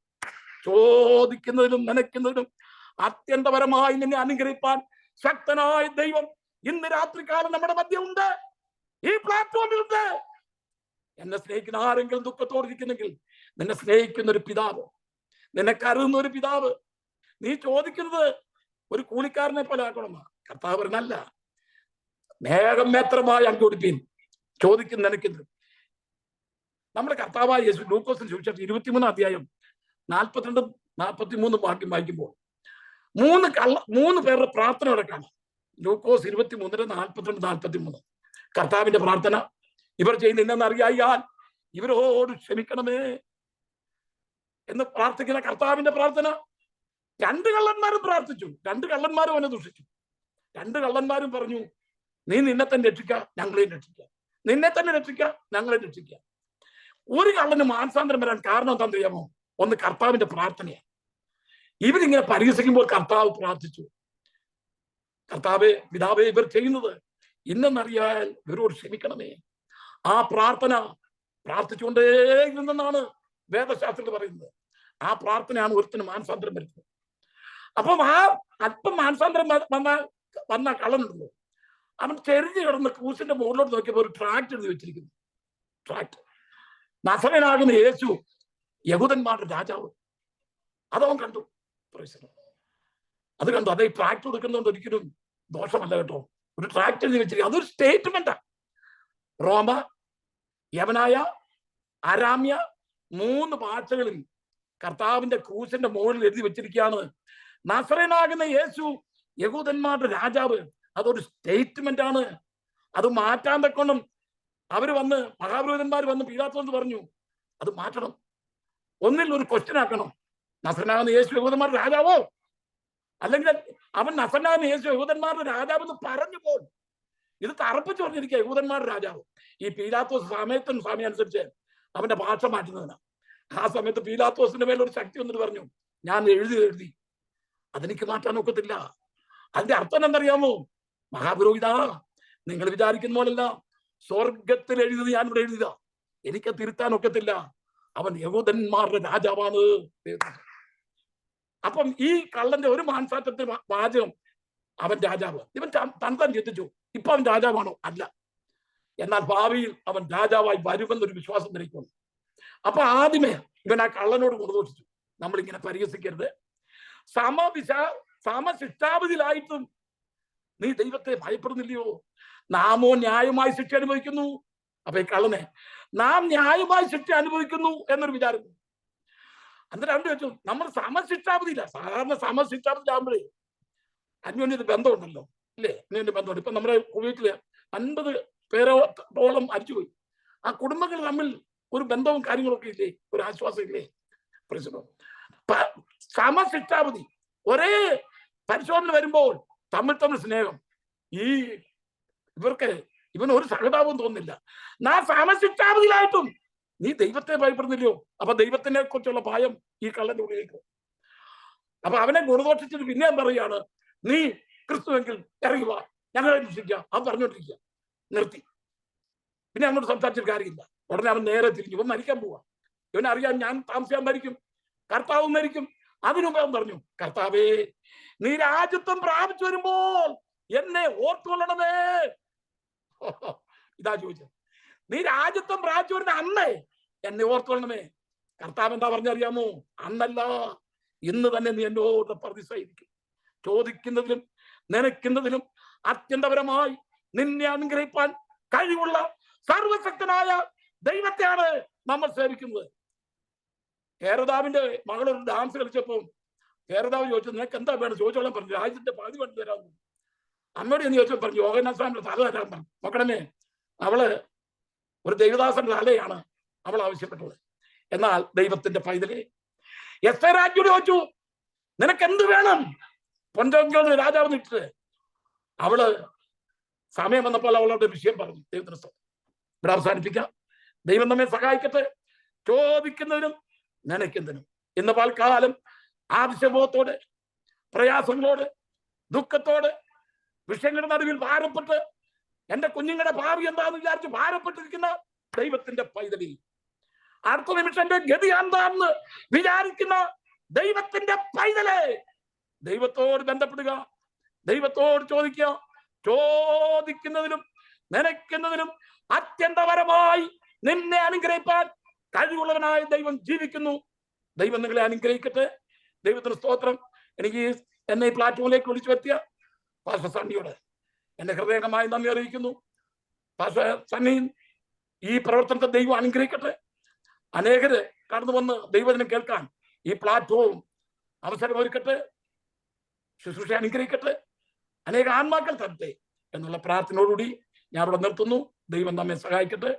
[SPEAKER 1] ചോദിക്കുന്നതിലും നനയ്ക്കുന്നതിലും അത്യന്തപരമായി നിന്നെ അനുഗ്രഹിപ്പാൻ ശക്തനായ ദൈവം ഇന്ന് രാത്രികാലം നമ്മുടെ മധ്യമുണ്ട്, ഈ പ്ലാറ്റ്ഫോമിലുണ്ട്. എന്നെ സ്നേഹിക്കുന്ന ആരെങ്കിലും ദുഃഖത്തോടിരിക്കുന്നെങ്കിൽ, നിന്നെ സ്നേഹിക്കുന്ന ഒരു പിതാവ്, നിന്നെ കരുതുന്ന ഒരു പിതാവ്, നീ ചോദിക്കുന്നത് ഒരു കൂലിക്കാരനെ പോലെ ആക്കണമെന്നാ. കർത്താവ് പറഞ്ഞല്ല, വേഗം മേത്രമായി അങ്കുടിപ്പീൻ, ചോദിക്കുന്ന നിനക്കെന്ത്. നമ്മുടെ കർത്താവായ യേശു ലൂക്കോസിന് സുവിശേഷം 23 അധ്യായം 42-43 വാക്യം വായിക്കുമ്പോൾ മൂന്ന് പേരുടെ പ്രാർത്ഥന അടക്കാണ്. ലൂക്കോസ് 23-42-43 കർത്താവിന്റെ പ്രാർത്ഥന. ഇവർ ചെയ്യുന്ന ഇന്നെന്ന് അറിയാൽ ഇവരോട് ക്ഷമിക്കണമേ എന്ന് പ്രാർത്ഥിക്കുന്ന കർത്താവിന്റെ പ്രാർത്ഥന. 2 കള്ളന്മാരും പ്രാർത്ഥിച്ചു. 2 കള്ളന്മാരും അവനെ ദുഷിച്ചു. 2 കള്ളന്മാരും പറഞ്ഞു, നീ നിന്നെ തന്നെ രക്ഷിക്കുക, ഞങ്ങളെയും രക്ഷിക്കുക. നിന്നെ തന്നെ രക്ഷിക്കുക, ഞങ്ങളെ രക്ഷിക്കുക. ഒരു കള്ളന് മാനസാന്തരം വരാൻ കാരണം എന്താണെന്ന് അറിയാമോ? ഒന്ന് കർത്താവിന്റെ പ്രാർത്ഥനയാണ്. ഇവരിങ്ങനെ പരിഹസിക്കുമ്പോൾ കർത്താവ് പ്രാർത്ഥിച്ചു, കർത്താവേ പിതാവേ ഇവർ ചെയ്യുന്നത് ഇന്നെന്നറിയാൽ ഇവരോട് ക്ഷമിക്കണമേ. ആ പ്രാർത്ഥന പ്രാർത്ഥിച്ചുകൊണ്ടേയിരുന്നെന്നാണ് വേദശാസ്ത്രത്തിൽ പറയുന്നത്. ആ പ്രാർത്ഥനയാണ് ഒരുത്തിന് മാനസാന്തരം വരുന്നത്. അപ്പം ആ അല്പം മാനസാന്തരം വന്ന കള്ളനുണ്ടല്ലോ, അവൻ ചെരിഞ്ഞു കിടന്ന് ക്രൂശിന്റെ മുകളിലോട്ട് നോക്കിയപ്പോൾ ഒരു ട്രാക്ട് എഴുതി വെച്ചിരിക്കുന്നു. ട്രാക്ട്, നസറേനാകുന്ന യേശു യഹൂദന്മാരുടെ രാജാവ്. അതവൻ കണ്ടു. അത് കണ്ടു. അത് ഈ ട്രാക്ട് എടുക്കുന്നതുകൊണ്ട് ഒരിക്കലും ദോഷമല്ല കേട്ടോ. ഒരു ട്രാക്ട് എഴുതി വെച്ചിരിക്കുക, അതൊരു സ്റ്റേറ്റ്മെന്റാ. റോമ, യവനായ, അരാമ്യ 3 ഭാഷകളിൽ കർത്താവിന്റെ ക്രൂശിന്റെ മുകളിൽ എഴുതി വെച്ചിരിക്കുകയാണ്, നസറേനാകുന്ന യേശു യഹൂദന്മാരുടെ രാജാവ്. അതൊരു സ്റ്റേറ്റ്മെന്റ് ആണ്. അത് മാറ്റാൻ തക്കൊണ്ടും അവര് വന്ന് മഹാപുരോഹിതന്മാർ വന്ന് പീലാത്തോസ് പറഞ്ഞു അത് മാറ്റണം, ഒന്നിൽ ഒരു ക്വസ്റ്റ്യൻ ആക്കണം. നസറേനാകുന്ന യേശു യഹൂദന്മാരുടെ രാജാവോ, അല്ലെങ്കിൽ അവൻ നസറേനാകുന്ന യേശു യഹൂദന്മാരുടെ രാജാവ് എന്ന് പറഞ്ഞു പോൽ. ഇത് തറപ്പിച്ചു പറഞ്ഞിരിക്കുക യഹൂദന്മാരുടെ രാജാവ്. ഈ പീലാത്തോസ് സമയത്തും സമയം അനുസരിച്ച് അവന്റെ ഭാഷ മാറ്റുന്നതിനാണ്. ആ സമയത്ത് പീലാത്തോസിന്റെ മേലൊരു ശക്തി വന്നിട്ട് പറഞ്ഞു, ഞാൻ എഴുതി അതെനിക്ക് മാറ്റാൻ ഒക്കത്തില്ല. അതിന്റെ അർത്ഥം എന്തറിയാമോ? മഹാപുരോഹിത, നിങ്ങൾ വിചാരിക്കുന്ന പോലല്ല, സ്വർഗത്തിൽ എഴുതി ഞാൻ ഇവിടെ എഴുതുക, എനിക്ക് തിരുത്താൻ ഒക്കത്തില്ല. അവൻ യഹൂദന്മാരുടെ രാജാവാണ്. അപ്പം ഈ കള്ളന്റെ ഒരു മാനസാന്തരത്തിന്റെ വാചകം, അവൻ രാജാവ്. ഇവൻ തൻ ചിന്തിച്ചു, ഇപ്പൊ അവൻ രാജാവാണോ? അല്ല. എന്നാൽ ഭാവിയിൽ അവൻ രാജാവായി വരുമെന്നൊരു വിശ്വാസം നിനക്കുന്നു. അപ്പൊ ആദ്യമേ ഇവൻ ആ കള്ളനോട് കൊണ്ടുപോഷിച്ചു, നമ്മളിങ്ങനെ പരിഹസിക്കരുത്. സമശിക്ഷാപതിയിലായിട്ടും നീ ദൈവത്തെ ഭയപ്പെടുന്നില്ലയോ? നാമോ ന്യായമായി ശിക്ഷ അനുഭവിക്കുന്നു. അപ്പൊ ഈ കള്ളനെ നാം ന്യായമായി ശിക്ഷ അനുഭവിക്കുന്നു എന്നൊരു വിചാരം. എന്നിട്ട് അവൻ ചോദിച്ചു, നമ്മൾ സമശിക്ഷാപതിയില്ല. സാധാരണ സമശിക്ഷാപതിയിലാകുമ്പോഴേ അന്യോന്യ ബന്ധമുണ്ടല്ലോ, ഇല്ലേ? അന്യോന്യ ബന്ധമുണ്ട്. ഇപ്പൊ നമ്മുടെ വീട്ടില് 50 പേരോളം മരിച്ചുപോയി. ആ കുടുംബങ്ങൾ തമ്മിൽ ഒരു ബന്ധവും കാര്യങ്ങളൊക്കെ ഇല്ലേ? ഒരു ആശ്വാസം ഇല്ലേ? സമശിക്ഷാപതി, ഒരേ പരിശോധന വരുമ്പോൾ തമ്മിൽ സ്നേഹം. ഇവൻ ഒരു സഹതാപവും തോന്നുന്നില്ല. നാം സമശിക്ഷാപതിയിലായിട്ടും നീ ദൈവത്തെ ഭയപ്പെടുന്നില്ലയോ? അപ്പൊ ദൈവത്തിനെ കുറിച്ചുള്ള ഭയം ഈ കള്ളന്റെ ഉള്ളിലേക്ക്. അപ്പൊ അവനെ ഗുണദോഷിച്ചിട്ട് പിന്നെ പറയാണ്, നീ ക്രിസ്തുവെങ്കിൽ ഇറങ്ങി വാ, ഞങ്ങളെ രക്ഷിക്കുക. അവൻ പറഞ്ഞോണ്ടിരിക്കുക. നിർത്തി. പിന്നെ അങ്ങോട്ട് സംസാരിച്ചിട്ട് കാര്യമില്ല. ഉടനെ അവൻ നേരെ തിരിഞ്ഞു. ഇവൻ മരിക്കാൻ പോവാ. ഇവനറിയാം ഞാൻ താമസിക്കാൻ മരിക്കും, കർത്താവും മരിക്കും. അതിനുമുമ്പ് അവൻ പറഞ്ഞു, കർത്താവേ നീ രാജ്യത്വം പ്രാപിച്ചു വരുമ്പോൾ എന്നെ ഓർത്തുകൊള്ളണമേ. ഇതാ ചോദിച്ചത്. നീ രാജ്യത്വം പ്രാപിച്ചു വരുന്ന അന്നേ എന്നെ ഓർത്തുകൊള്ളണമേ. കർത്താവ് എന്താ പറഞ്ഞറിയാമോ? അന്നല്ല, ഇന്ന് തന്നെ നീ എന്നോട് പ്രതിസഹിക്കും. ചോദിക്കുന്നതിലും നനയ്ക്കുന്നതിലും അത്യന്തപരമായി നിന്നെ അനുഗ്രഹിപ്പാൻ കഴിവുള്ള സർവശക്തനായ ദൈവത്തെയാണ് നമ്മൾ സേവിക്കുന്നത്. ഹേരോദാവിന്റെ മകളൊരു ഡാൻസ് കളിച്ചപ്പോൾ ഹേരോദാവ് ചോദിച്ചു, നിനക്ക് എന്താ വേണം? ചോദിച്ചോളാൻ പറഞ്ഞു. രാജ്യത്തിന്റെ പകുതി വേണ്ടി തരാമെന്ന്. അമ്മയോട് എന്ന് ചോദിച്ചപ്പോൾ പറഞ്ഞു, യോഹന്നാന്റെ തല തരാൻ പറഞ്ഞു. നോക്കണമേ, അവള് ഒരു ദൈവദാസന്റെ തലയാണ് അവൾ ആവശ്യപ്പെട്ടത്. എന്നാൽ ദൈവത്തിന്റെ പൈതലെ എസ്തേർ രാജ്ഞിയോട് ചോദിച്ചു, നിനക്ക് എന്ത് വേണം? പൊൻചോദിയോട് രാജാവ് നിട്ടിട്ട് അവള് സമയം വന്നപ്പോൾ അവളുടെ വിഷയം പറഞ്ഞു. ദൈവത്തിന് ഇവിടെ അവസാനിപ്പിക്കാം. ദൈവം നമ്മെ സഹായിക്കട്ടെ. ചോദിക്കുന്നതിനും നനയ്ക്കുന്നതിനും ഇന്ന് പൽക്കാലം ആവശ്യബോധത്തോടെ, പ്രയാസങ്ങളോട്, ദുഃഖത്തോടെ, വിഷയങ്ങളുടെ നടുവിൽ ഭാരപ്പെട്ട് എന്റെ കുഞ്ഞുങ്ങളുടെ ഭാവി എന്താണെന്ന് വിചാരിച്ച് ഭാരപ്പെട്ടിരിക്കുന്ന ദൈവത്തിന്റെ പൈതലിൽ അടുത്ത നിമിഷം എന്റെ ഗതി എന്താണെന്ന് വിചാരിക്കുന്ന ദൈവത്തിന്റെ പൈതലെ, ദൈവത്തോട് ബന്ധപ്പെടുക, ദൈവത്തോട് ചോദിക്കുക. ചോദിക്കുന്നതിനും നനയ്ക്കുന്നതിനും അത്യന്തപരമായി നിന്നെ അനുഗ്രഹിപ്പാൻ കഴിവുള്ളവനായ ദൈവം ജീവിക്കുന്നു. ദൈവം നിങ്ങളെ അനുഗ്രഹിക്കട്ടെ. ദൈവത്തിന് സ്തോത്രം. എനിക്ക് എന്നെ ഈ പ്ലാറ്റ്ഫോമിലേക്ക് വിളിച്ചു വരുത്തിയ പാസ്റ്റർ സണ്ണിയോട് എന്റെ ഹൃദയംഗമായി നന്ദി അറിയിക്കുന്നു. പാസ്റ്റർ സണ്ണി ഈ പ്രവർത്തനത്തെ ദൈവം അനുഗ്രഹിക്കട്ടെ. അനേകര് കടന്നു വന്ന് ദൈവത്തിനെ കേൾക്കാൻ ഈ പ്ലാറ്റ്ഫോം അവസരമൊരുക്കട്ടെ. ശുശ്രൂഷ അനുഗ്രഹിക്കട്ടെ. അനേക ആത്മാക്കൾ തരട്ടെ എന്നുള്ള പ്രാർത്ഥനയോടുകൂടി ഞാൻ അവിടെ നിർത്തുന്നു. ദൈവം നമ്മെ സഹായിക്കട്ടെ.